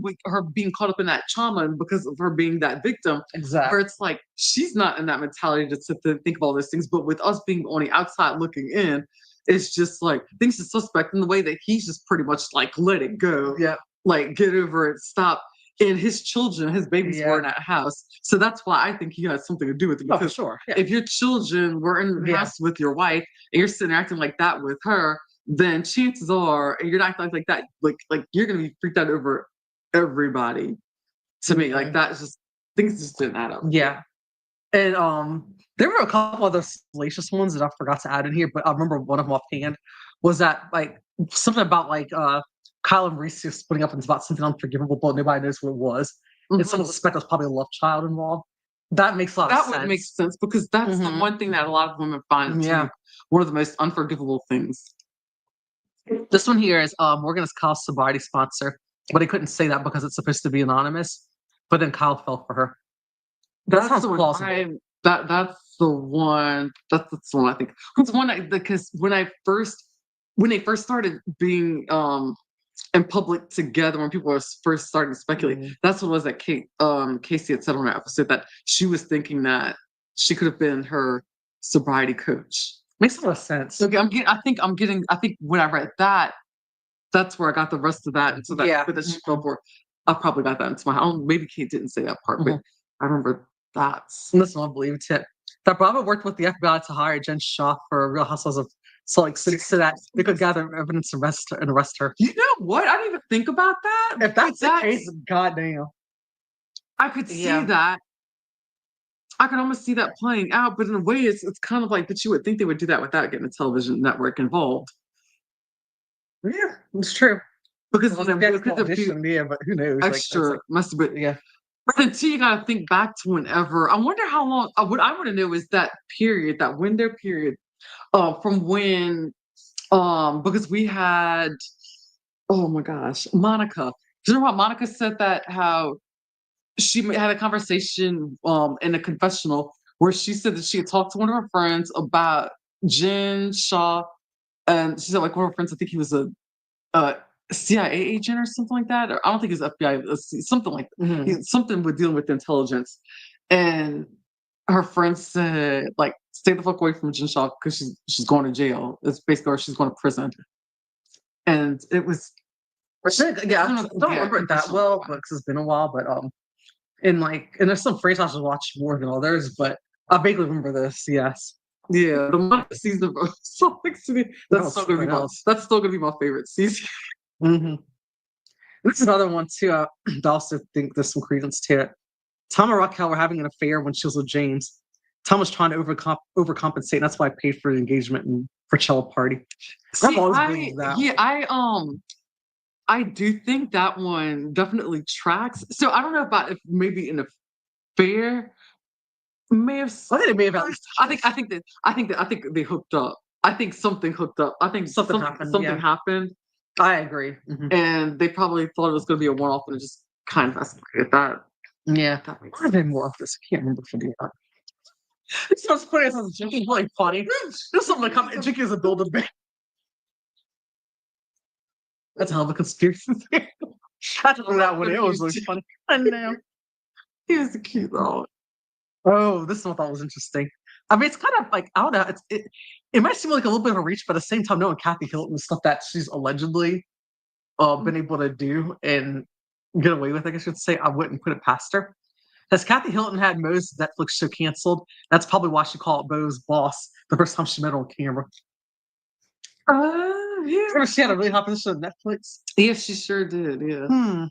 being caught up in that trauma and because of her being that victim, exactly. where it's like she's not in that mentality to sit there and think of all those things. But with us being on the outside looking in, it's just like things are suspect in the way that he's just pretty much like let it go, Yeah. like get over it, stop. And his children, his babies were in that house. So that's why I think he has something to do with it. Oh, for Because sure. Yeah. if your children were in the Yeah. house with your wife and you're sitting there acting like that with her, then chances are, and you're not acting like that, like you're gonna be freaked out over everybody. To me, like that's just things just didn't add up. Yeah. And there were a couple other salacious ones that I forgot to add in here, but I remember one of them offhand was that like something about like Kyle and Reese splitting up and it's about something unforgivable, but nobody knows what it was. And someone suspect there's probably a love child involved. That makes a lot of sense. That would make sense because that's the one thing that a lot of women find to be one of the most unforgivable things. This one here is Morgan is Kyle's sobriety sponsor, but he couldn't say that because it's supposed to be anonymous. But then Kyle fell for her. That sounds plausible. That's the one. That's the one I think. It's one because when they first started being in public together, when people were first starting to speculate, that's what it was that Casey had said on that episode that she was thinking that she could have been her sobriety coach. Makes a lot of sense. Okay, I think when I read that, that's where I got the rest of that. And so that that she fell for, I probably got that into my head. Maybe Kate didn't say that part, but I remember that. Listen, I believe it. That Bravo worked with the FBI to hire Jen Shaw for Real Housewives of Salt Lake City so that they could gather evidence and arrest her. You know what? I didn't even think about that. If that's the case, goddamn. I could see that. I could almost see that playing out, but in a way, it's kind of like that you would think they would do that without getting a television network involved. Yeah, it's true. Because but who knows? Extra must have been But then too, you gotta think back to whenever. I wonder how long. What I want to know is that period, that window period, from when, because we had, oh my gosh, Monica. Do you know how Monica said that? How she had a conversation in a confessional where she said that she had talked to one of her friends about Jen Shaw, and she said like one of her friends, I think he was a CIA agent or something like that, or I don't think it's FBI, something like something with dealing with intelligence. And her friend said like, stay the fuck away from Jen Shaw because she's going to jail. It's basically, or she's going to prison. And it was. I don't remember it that well because it's been a while, but and there's some franchises I watch more than others, but I vaguely remember this. Yes, the one season of Salt Lake City. That's still gonna be my favorite season. This is another one too. I also think there's some credence to it. Tom and Raquel were having an affair when she was with James. Tom was trying to overcompensate, and that's why I paid for the engagement and Coachella party. I've always believed that. Yeah, I do think that one definitely tracks. So I don't know about if maybe an affair may have. I think it may have. I think they hooked up. I think something hooked up. I think something happened. I agree. And they probably thought it was going to be a one-off, and it just kind of escalated that. Yeah, that makes sense. More of this. I can't remember for the. It's so funny. It's really funny. There's something that comes. Jinky is a Build-A-Bear. That's a hell of a conspiracy theory. I had to do that when it was really funny. I know. He was a cute dog. Oh, this one I thought was interesting. I mean, it's kind of like, I don't know. It might seem like a little bit of a reach, but at the same time, knowing Kathy Hilton and stuff that she's allegedly been able to do and get away with, I guess you'd say, I wouldn't put it past her. Has Kathy Hilton had Mo's Netflix show canceled? That's probably why she called Mo's boss the first time she met her on camera. Yeah. She had a really hot position on Netflix. Yeah, she sure did. Yeah.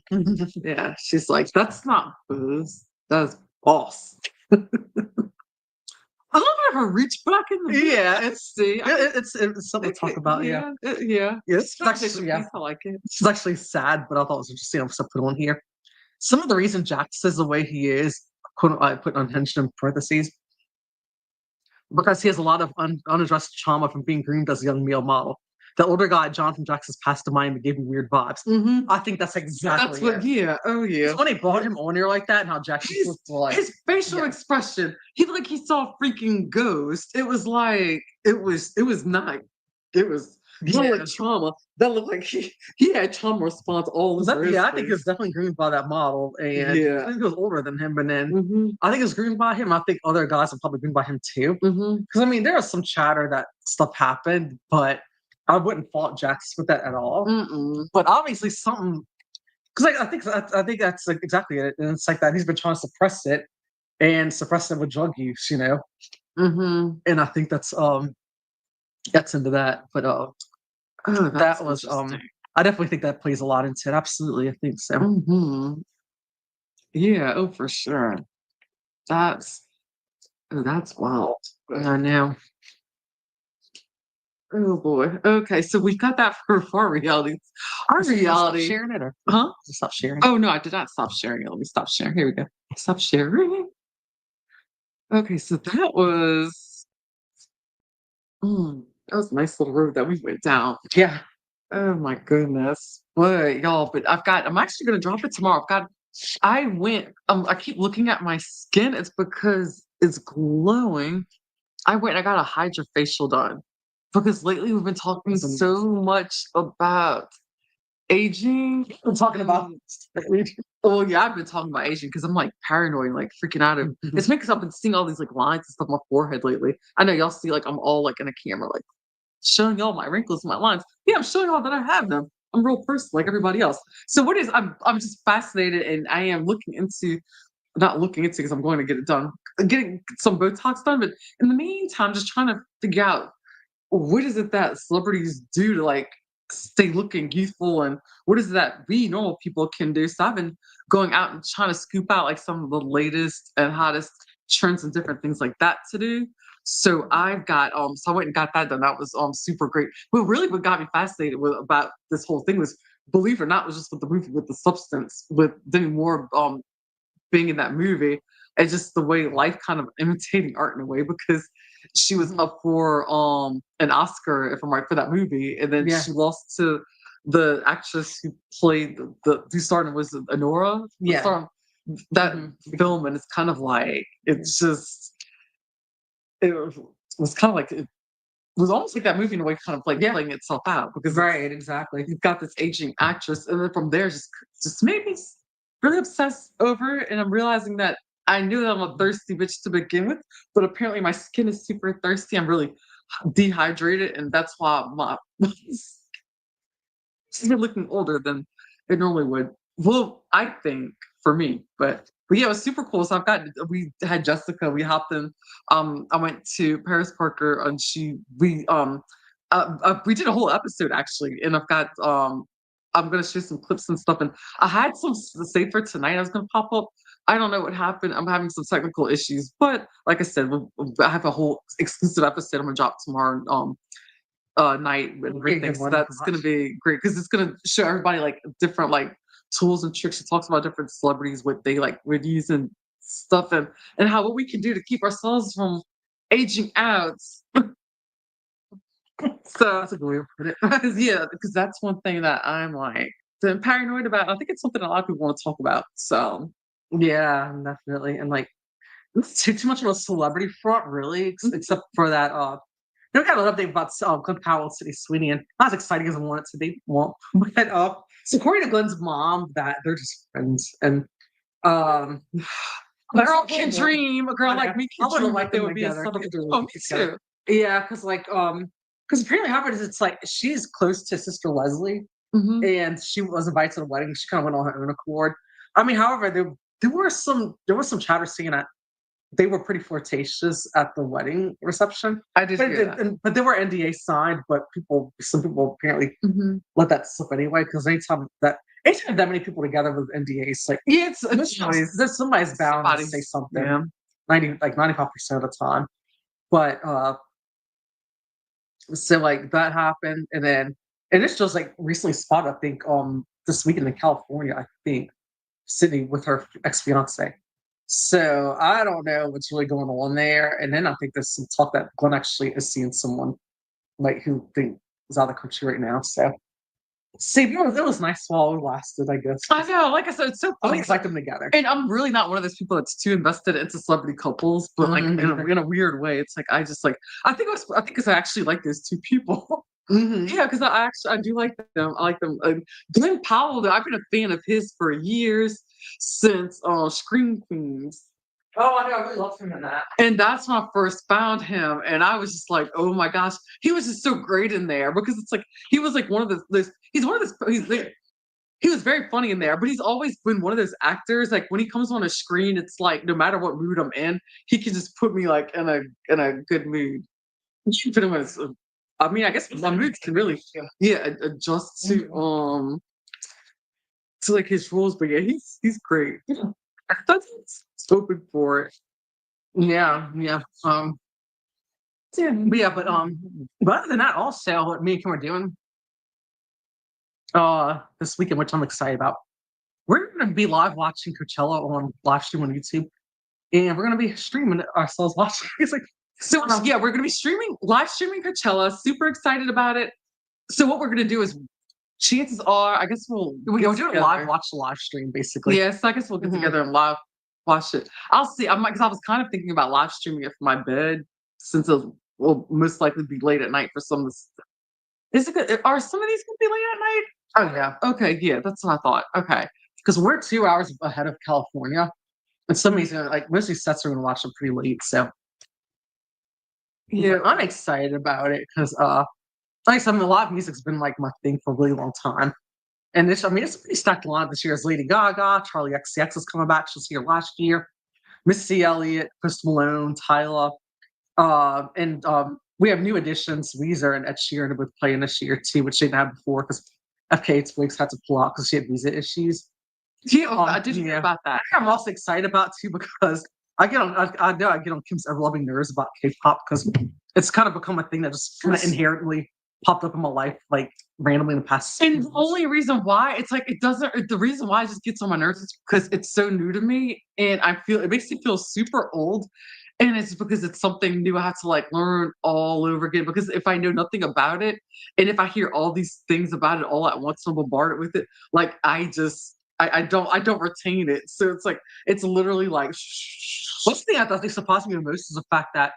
Yeah, she's like, that's not booze. That's boss. I love her reach back in the it's something to talk about. It's actually, I like it. It's actually sad, but I thought it was interesting. I'm put on here. Some of the reason Jack says the way he is, I put unhinged in parentheses, because he has a lot of unaddressed trauma from being groomed as a young male model. The older guy, Jonathan Jackson's passed to mind that gave me weird vibes. I think that's exactly what. Yeah. Oh yeah. It's when they brought him on here like that, and how Jackson looked like his facial expression. He looked like he saw a freaking ghost. It was like it was nice. It was kind of Yeah. like trauma. That looked like he had trauma response all over his I think it was face. definitely groomed by that model, and I Yeah. think he was older than him. But then Mm-hmm. I think it was groomed by him. I think other guys are probably groomed by him too. Mm-hmm. Because I mean, there was some chatter that stuff happened, but I wouldn't fault Jax with that at all. Mm-mm. But obviously, something because I think that's like exactly it, and it's like that he's been trying to suppress it and suppress it with drug use, Mm-hmm. and I think that's gets into that. But Oh, that's that was interesting. I definitely think that plays a lot into it. Absolutely, I think so. Mm-hmm. Yeah, oh for sure. That's that's wild. I know. Oh boy. Okay, so we got that for our reality. Our Just stop reality. sharing it, or Huh? just stop sharing. Oh no, I did not stop sharing it. Let me stop sharing. Here we go. Stop sharing. Okay, so that was a nice little road that we went down. Yeah. Oh my goodness. But y'all, but I'm actually gonna drop it tomorrow. I keep looking at my skin. It's because it's glowing. I went and I got a hydrofacial done because lately we've been talking so much about aging. I'm talking about. Well, yeah, I've been talking about aging because I'm like paranoid, like freaking out. It's because I've been seeing all these like lines and stuff on my forehead lately. I know y'all see like I'm all like in a camera, like showing y'all my wrinkles, my lines. Yeah, I'm showing y'all that I have them. I'm a real person like everybody else. So what is I'm just fascinated and I am looking into not looking into because I'm going to get it done, getting some Botox done. But in the meantime, just trying to figure out what is it that celebrities do to like stay looking youthful and what is it that we normal people can do. So I've been going out and trying to scoop out like some of the latest and hottest trends and different things like that to do. So I've got so I went and got that done. That was super great. But really what got me fascinated with about this whole thing was, believe it or not, was just with the movie, with the substance, with Demi Moore being in that movie, and just the way life kind of imitating art in a way, because she was up for an Oscar, if I'm right, for that movie, and then Yeah. she lost to the actress who played who starred in, was it Honora? Yeah. Star- that Mhm. film, and it's kind of like it's just it was kind of like it was almost like that movie in a way, kind of like Yeah. playing itself out because Right. Exactly. you've got this aging actress, and then from there, just made me really obsessed over it. And I'm realizing that I knew that I'm a thirsty bitch to begin with, but apparently my skin is super thirsty. I'm really dehydrated, and that's why my she's been looking older than it normally would. Well, I think for me, but yeah, it was super cool. So we had Jessica. We hopped in. I went to Paris Parker, and we did a whole episode actually, and I've got I'm gonna share some clips and stuff. And I had some to say for tonight. I was gonna pop up. I don't know what happened. I'm having some technical issues, but like I said, I have a whole exclusive episode I'm gonna drop tomorrow. Night and everything. good So one. that's gonna be great because it's gonna show everybody like different like tools and tricks. She talks about different celebrities, what they like would use and stuff, and how what we can do to keep ourselves from aging out. So That's a good way to put it. yeah, because that's one thing that I'm like paranoid about. I think it's something a lot of people want to talk about. So Yeah, definitely. And like, it's too much of a celebrity front, really, except for that. We got an update about Clint Powell, City Sweeney, and not as exciting as I want it to be. Well, but so according to Glenn's mom, that they're just friends, and um, a girl can dream. A girl I like me can would've dream liked that they them would be a together. subject. They're Oh, me together. too. Yeah, because apparently how it is, it's like she's close to Sister Leslie, Mhm. and she was invited to the wedding. She kind of went on her own accord. I mean, however, there was some chatter saying that they were pretty flirtatious at the wedding reception. I did But, hear that. but they were NDA signed, but some people apparently Mhm. let that slip anyway. Because anytime that many people together with NDAs, like Yeah, it's always somebody's bound to say somebody's something. yeah. 95% of the time. But so like that happened, and it's just like recently spotted. I think this weekend in California. I think Sydney with her ex fiance. So I don't know what's really going on there. And then I think there's some talk that Glenn actually is seeing someone like who think is out of the country right now. So see, it was nice while it lasted, I guess. I know, like I said, it's so I funny. always like them together. And I'm really not one of those people that's too invested into celebrity couples, but like Mhm. in a weird way. It's like I just like I think it's actually like those two people. Yeah, because I do like them. I like them. Glenn Powell, though, I've been a fan of his for years since Scream Queens. Oh, I know. I really love him in that. And that's when I first found him, and I was just like, "Oh my gosh!" He was just so great in there because it's like he was like one of the this. He's one of the he was very funny in there, but he's always been one of those actors. Like when he comes on a screen, it's like no matter what mood I'm in, he can just put me like in a good mood. Pretty much. I mean, I guess my moods can really adjust to like his roles, but yeah, he's great. That's open for it. Yeah, yeah. But other than that, also what me and Kim are doing this weekend, which I'm excited about. We're gonna be live watching Coachella on live stream on YouTube, and we're gonna be streaming it ourselves watching. It's like So yeah, we're gonna be live streaming Coachella. Super excited about it. So what we're gonna do is, chances are, I guess we get go do a together. watch the live stream basically. Yeah, so I guess we'll get Mhm. together and live watch it. I'll see. I'm because I was kind of thinking about live streaming it from my bed since it will most likely be late at night for some of this. Is it good? Are some of these gonna be late at night? Oh yeah, Okay, yeah, that's what I thought. Okay. because we're 2 hours ahead of California, and some of these like most of these sets are gonna watch them pretty late. So yeah, I'm excited about it because like I said, I mean, a lot of music's been like my thing for a really long time. And this, I mean, it's a pretty stacked lineup this year. It's Lady Gaga, Charlie XCX is coming back. She was here last year. Missy Elliott, Chris Malone, Tyler, and we have new additions. Weezer and Ed Sheeran are both playing this year too, which they didn't have before because FK Twigs had to pull out because she had visa issues. Yeah, I did hear about that. I'm also excited about too because I know I get on Kim's ever loving nerves about K-pop because it's kind of become a thing that just kind of inherently popped up in my life like randomly in the past. And the only reason why it's like it doesn't the reason why it just gets on my nerves is because it's so new to me and I feel it makes me feel super old. And it's because it's something new I have to like learn all over again. Because if I know nothing about it and if I hear all these things about it all at once, I'm bombarded with it, like I don't retain it. So it's like it's literally like One thing I think surprised me the most is the fact that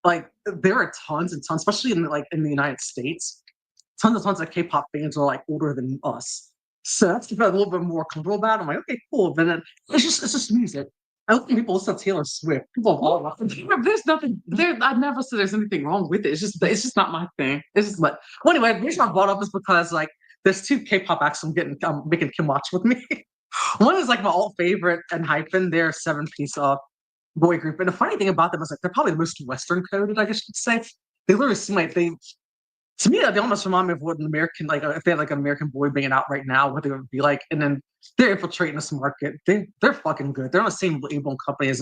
like there are tons and tons, especially in the United States, tons and tons of K-pop fans are like older than us. So that's a little bit more comfortable about it. I'm like, okay, cool. But then it's just music. I don't think people listen to Taylor Swift. People of all there's nothing there. I never said there's anything wrong with it. It's just not my thing. It's just but well, anyway, the reason I brought up is because like there's two K-pop acts I'm making Kim watch with me. One is like my alt favorite and Hyphen. They're a 7-piece boy group. And the funny thing about them is like they're probably the most Western coded, I guess you could say. They literally seem like they to me, they almost remind me of what an American, like if they had like an American boy band out right now, what they would be like. And then they're infiltrating this market. They're fucking good. They're on the same label and company as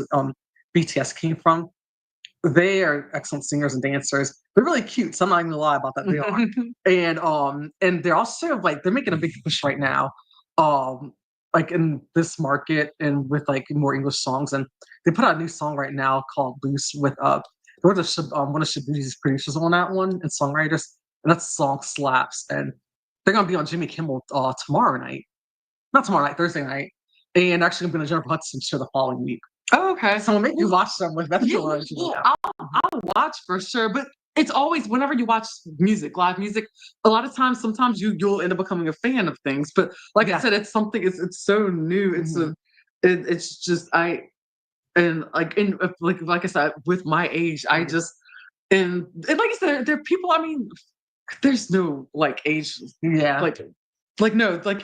BTS came from. They are excellent singers and dancers. They're really cute. So I'm not even gonna lie about that. They are. And they're also like they're making a big push right now. Like in this market and with like more English songs. And they put out a new song right now called Loose with one of Shabuzi's producers on that one and songwriters. And that song slaps. And they're gonna be on Jimmy Kimmel tomorrow night. Not tomorrow night, Thursday night. And actually I'm gonna Jennifer Hudson show the following week. Oh, okay. So I'll make you watch them with that. I'll watch for sure, but it's always whenever you watch music, live music. A lot of times, sometimes you'll end up becoming a fan of things. But like I said, it's something. It's so new. It's just like I said, with my age, I just and like I said, there are people. I mean, there's no like age. Yeah. Like no like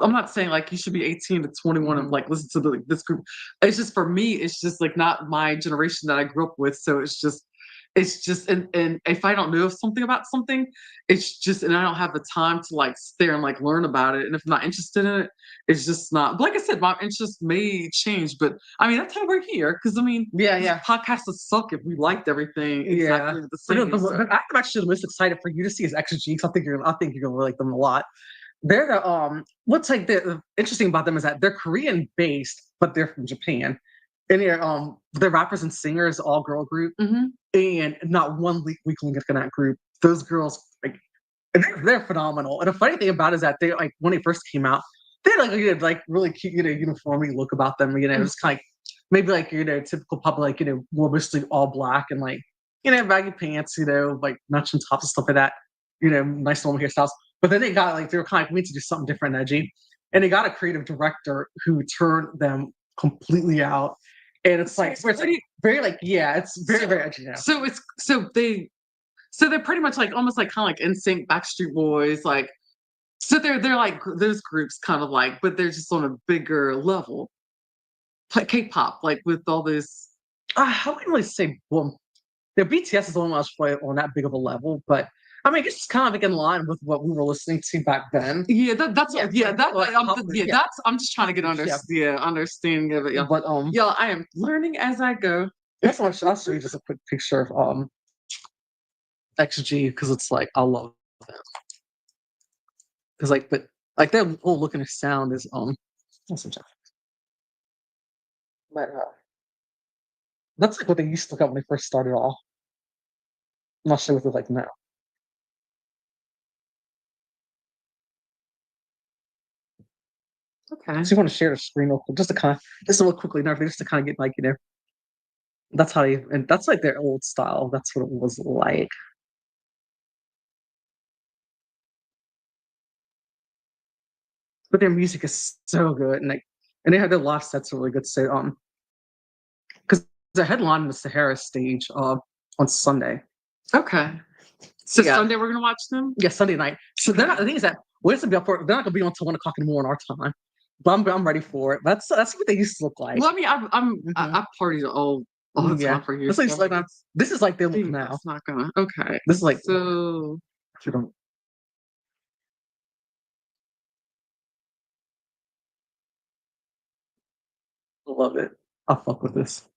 I'm not saying like you should be 18 to 21 and like listen to this group. It's just for me, it's just like not my generation that I grew up with. So it's just and if I don't know something about something, it's just and I don't have the time to like stare and like learn about it. And if I'm not interested in it, it's just not. But like I said, my interest may change. But I mean that's how we're here. Because I mean, yeah. podcasts would suck if we liked everything exactly the same. I'm actually the most excited for you to see is XG. I think you're gonna like them a lot. They're the what's like the interesting about them is that they're Korean based, but they're from Japan. And they're rappers and singers, all girl group, and not one weak link in that group. Those girls like they're phenomenal. And the funny thing about it is that they like when they first came out, they had like really cute, uniformity look about them. It was kind of like maybe like typical pop, like more mostly all black and like baggy pants, like matching tops and stuff like that. nice normal hairstyles. But then they were kind of we need to do something different and edgy. And they got a creative director who turned them completely out. And it's like where it's like very like it's very, very edgy now. So they're pretty much like almost like kind of like NSYNC, Backstreet Boys, like so they're like those groups kind of like, but they're just on a bigger level. Like K-pop, like with all this. I wouldn't really say the BTS is the only one I was probably on that big of a level, but I mean, I guess it's kind of like in line with what we were listening to back then. Yeah, that's Like, that's I'm just trying to get understanding of it. Yeah, But yeah, I am learning as I go. that's I'll show you just a quick picture of XG because it's like I love them because but their whole look and sound is that's some but that's like what they used to look like when they first started off. I'm not sure what they're like now. Okay. So you want to share the screen real quick, just to look quickly and everything, just to kind of get like that's how and that's like their old style. That's what it was like. But their music is so good, and they had their live sets really good. So because the headline the Sahara stage on Sunday. Okay. So Yeah. Sunday we're gonna watch them? Yeah, Sunday night. So they're not. The thing is that we're to be up for. They're not gonna be on until 1 o'clock in the morning our time. But I'm ready for it. That's what they used to look like. Well, I mean, I've partied all the time for years. This is like their look now. It's not gonna. Okay. This is like so. Love it. I'll fuck with this.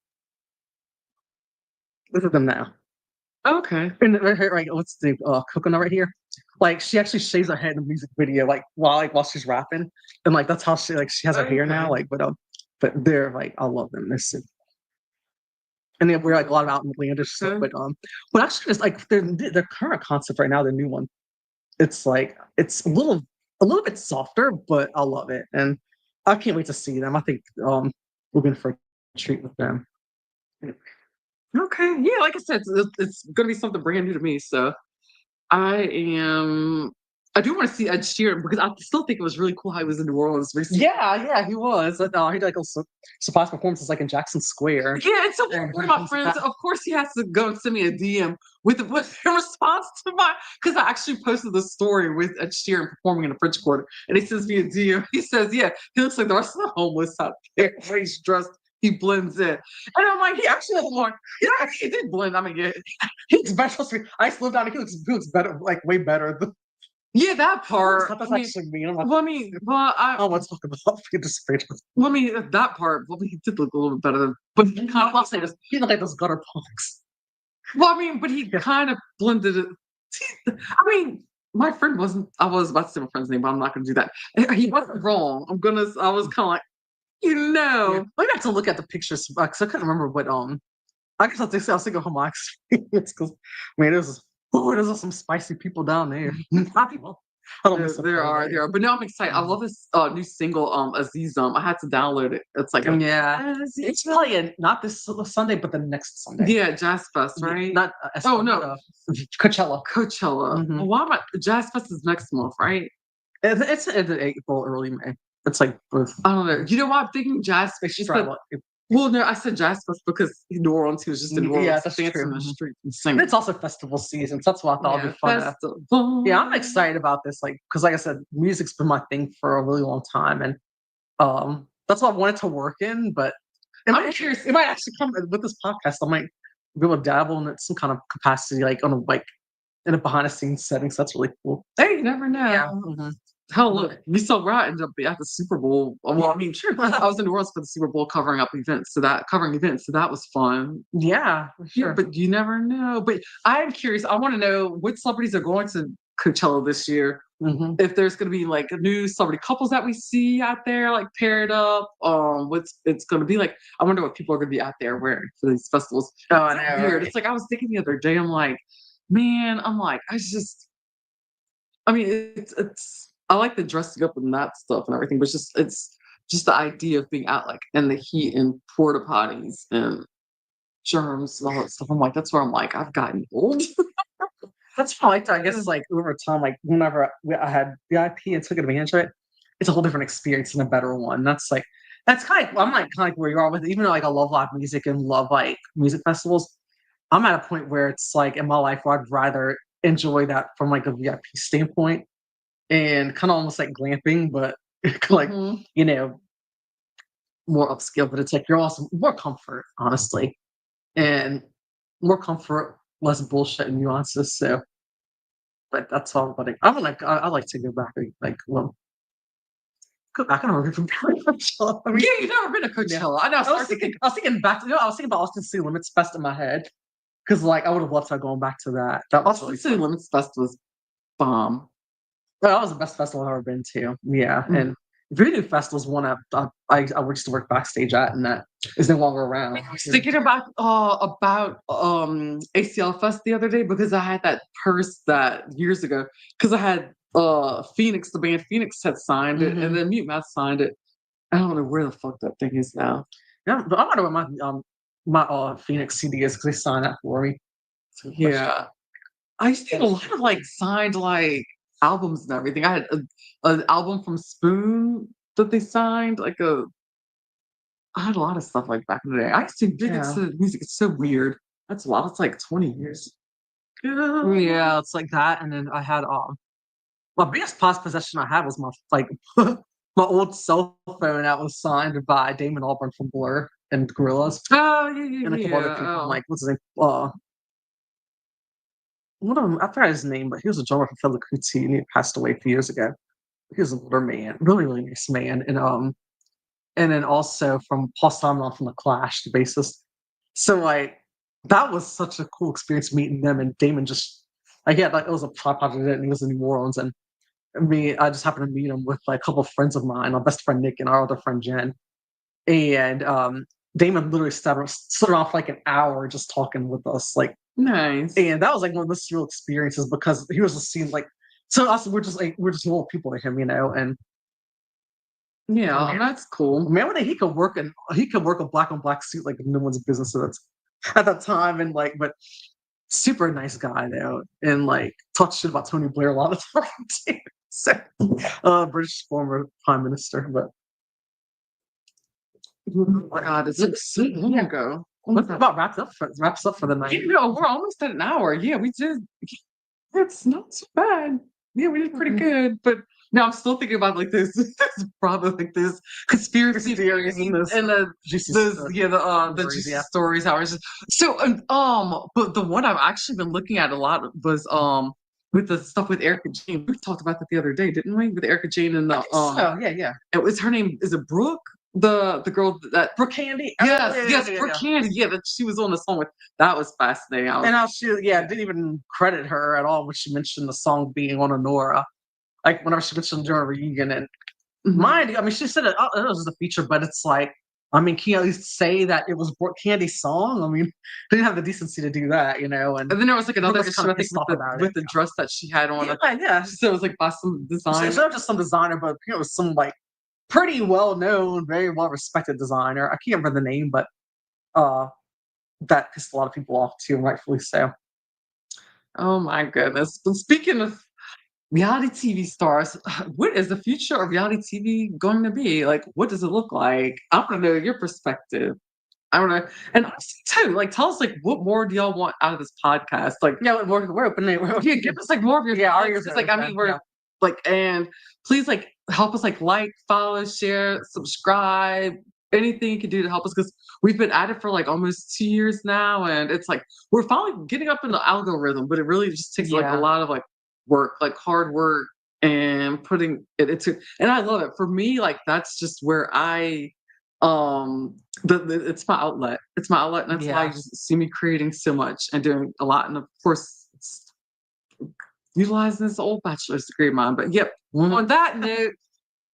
Look at them now. Okay. And right here, like what's the coconut right here? Like she actually shaves her head in the music video, while she's rapping, and like that's how she has her hair now. Like, but they're like I love them. They're sick. And they wear like a lot of outlandish stuff. But actually, it's like their current concept right now, their new one. It's like it's a little bit softer, but I love it, and I can't wait to see them. I think we're going for a treat with them. Okay. Yeah, like I said, it's gonna be something brand new to me. So I do want to see Ed Sheeran because I still think it was really cool how he was in New Orleans recently. Yeah, he was. He did like a surprise performances like in Jackson Square. Yeah, and so one of my friends, of course, he has to go and send me a DM with in response to because I actually posted the story with Ed Sheeran performing in the French Quarter, and he sends me a DM. He says, "Yeah, he looks like the rest of the homeless out there. He's dressed." He blends in, and I'm like, he actually looks more. Yeah, he did blend. I mean, yeah, he's better. I just lived down. He looks better, like way better. Yeah, that part. That's actually mean. I want to talk about participation. That part. Well, he did look a little bit better, but he kind of he looked like those gutter punks. Well, I mean, but he kind of blended it. I mean, my friend wasn't. I was about to say my friend's name, but I'm not going to do that. He wasn't wrong. I was kind of like, I have to look at the pictures because I couldn't remember what I guess I was thinking of my experience because there's some spicy people down there. I don't miss there are, but now I'm excited. I love this new single, Aziz. I had to download it. It's like it's probably not this Sunday, but the next Sunday. Yeah, Jazz Fest, right? Not no, Coachella. Mm-hmm. Why am I? Jazz Fest is next month, right? It's in April, early May. It's like I don't know. You know why I'm thinking Jazz Fest? Well, no, I said Jazz Fest because New Orleans, he was just in New Orleans, dancing in the street and singing. It's also festival season, so that's why I thought it'd be fun. Yeah, I'm excited about this, because like I said, music's been my thing for a really long time, and that's what I wanted to work in. But I'm curious, it might actually come with this podcast. I might be able to dabble in some kind of capacity, like in a behind the scenes setting. So that's really cool. Hey, you never know. Yeah. Mm-hmm. Hell, look, we saw where I ended up at the Super Bowl. Well, I mean, sure, I was in New Orleans for the Super Bowl covering events, so that was fun. Yeah, sure. Yeah, but you never know. But I'm curious. I want to know what celebrities are going to Coachella this year. Mm-hmm. If there's going to be like new celebrity couples that we see out there, like paired up. What's it's going to be like? I wonder what people are going to be out there wearing for these festivals. Oh, I know. Weird. Right? It's like I was thinking the other day. I'm like, man. I mean, it's. I like the dressing up and that stuff and everything, but it's just the idea of being out like in the heat and porta potties and germs and all that stuff. I'm like, that's where I'm like, I've gotten old. That's how I liked it. I guess like over time, like whenever I had VIP and took advantage of it, it's a whole different experience and a better one. That's kind of I'm like kind of like where you are with it. Even though like I love live music and love like music festivals, I'm at a point where it's like in my life where I'd rather enjoy that from like a VIP standpoint and kind of almost like glamping, but like Mhm. you know more upscale. But it's like you're also more comfort, honestly, and more comfort, less bullshit and nuances. So, but that's all. But I would like I like to go back and like well go back. I don't remember from Coachella. I mean, Yeah, you've never been to yeah. Coachella. I know. I was thinking back to I was thinking about Austin City Limits Fest in my head because like I would have loved to have gone back to that. That was Austin really City fun. Limits Fest was bomb. That was the best festival I've ever been to. Yeah, Mm. and Voodoo Fest was one I used to work backstage at, and that is no longer around. I was thinking about ACL Fest the other day because I had that purse that years ago because I had Phoenix, the band Phoenix had signed it, and Mhm. then Mute Math signed it. I don't know where the fuck that thing is now. Yeah, but I wonder what my Phoenix CD is because they signed that for me. That's a good question. Yeah. I used to get a lot of like signed like albums and everything. I had an album from Spoon that they signed, I had a lot of stuff like back in the day. I used to be big Yeah. into music. It's so weird. That's a lot. It's like 20 years. Yeah. Yeah, it's like that. And then I had my biggest past possession I had was my like my old cell phone that was signed by Damon Albarn from Blur and Gorillaz Oh, yeah, yeah, and a couple other yeah. people. Oh. Like what's his name? One of them, I forgot his name, but he was a drummer for Fela Kuti and he passed away a few years ago. He was an older man, really, really nice man. And then also from Paul Simon from The Clash, the bassist. So like that was such a cool experience meeting them and Damon just like yeah, like it was a pop project and he was in New Orleans and I just happened to meet him with like a couple of friends of mine, my best friend Nick and our other friend Jen. And Damon literally stood around for like an hour just talking with us. Like Nice. and that was like one of the surreal experiences because he was just seeing like so us we're just normal people to him, you know, and Yeah, that's cool. man, one day he could work a black on black suit like no one's business at that time, and like, but super nice guy though, and like talked shit about Tony Blair a lot of the time too. So, British former prime minister, but Oh my God, it's like so long ago. Oh my what's God. about wraps up for the night. You know, we're almost at an hour. Yeah, we did. It's not so bad. Yeah, we did pretty Mhm. good. But now I'm still thinking about like this, this probably like this conspiracy Theories theories and this and juicy this yeah the stories, juicy yeah. stories. How it's just so but the one I've actually been looking at a lot was with the stuff with Erica Jane. We talked about that the other day, didn't we? With Erica Jane and the So yeah, yeah. it was her name. Is it Brooke? The girl that Brooke Candy. Oh, yes yeah, yes yeah, Brooke yeah. Candy yeah that she was on the song with that was fascinating. I was And how she didn't even credit her at all when she mentioned the song being on Honora. Like whenever she mentioned during a reunion and Mhm. mind you, I mean, she said it was a feature, but it's like, I mean, can you at least say that it was Brooke Candy's song? I mean, they didn't have the decency to do that, you know. And And then there was like Brooke another was issue, kind I of think, pissed off about it. with the dress that she had on. Yeah, Like, yeah. so it was like by some It's designer. not just some designer, but it was some like pretty well known, very well respected designer. I can't remember the name, but uh, that pissed a lot of people off too, and rightfully so. Oh my goodness! But speaking of reality TV stars, what is the future of reality TV going to be? Like, what does it look like? I want to know your perspective. I don't know, and honestly, too, like, tell us like what more do y'all want out of this podcast? Like, Yeah, we're open. yeah, give us like more of your Yeah, our thoughts, ears 'cause, are like, I open. mean, we're Yeah. like, and please like help us like, follow, share, subscribe, anything you can do to help us because we've been at it for like almost 2 years now, and it's like we're finally getting up in the algorithm, but it really just takes like a Yeah. lot of like work, like hard work, and putting it into. And I love it. For me, like that's just where I it's my outlet. It's my outlet, and that's why you Yeah. just see me creating so much and doing a lot. And of course, it's utilizing this old bachelor's degree of mine. But yep, on that note,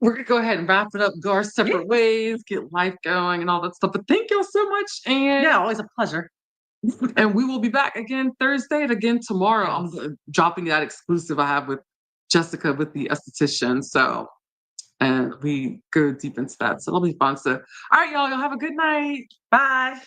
we're gonna go ahead and wrap it up, go our Yeah. separate ways, get life going and all that stuff. But thank y'all so much. Yeah, always a pleasure. And we will be back again Thursday and again tomorrow. I'm dropping that exclusive I have with Jessica with the esthetician. So and we go deep into that. So it'll be fun. So all right, y'all have a good night. Bye.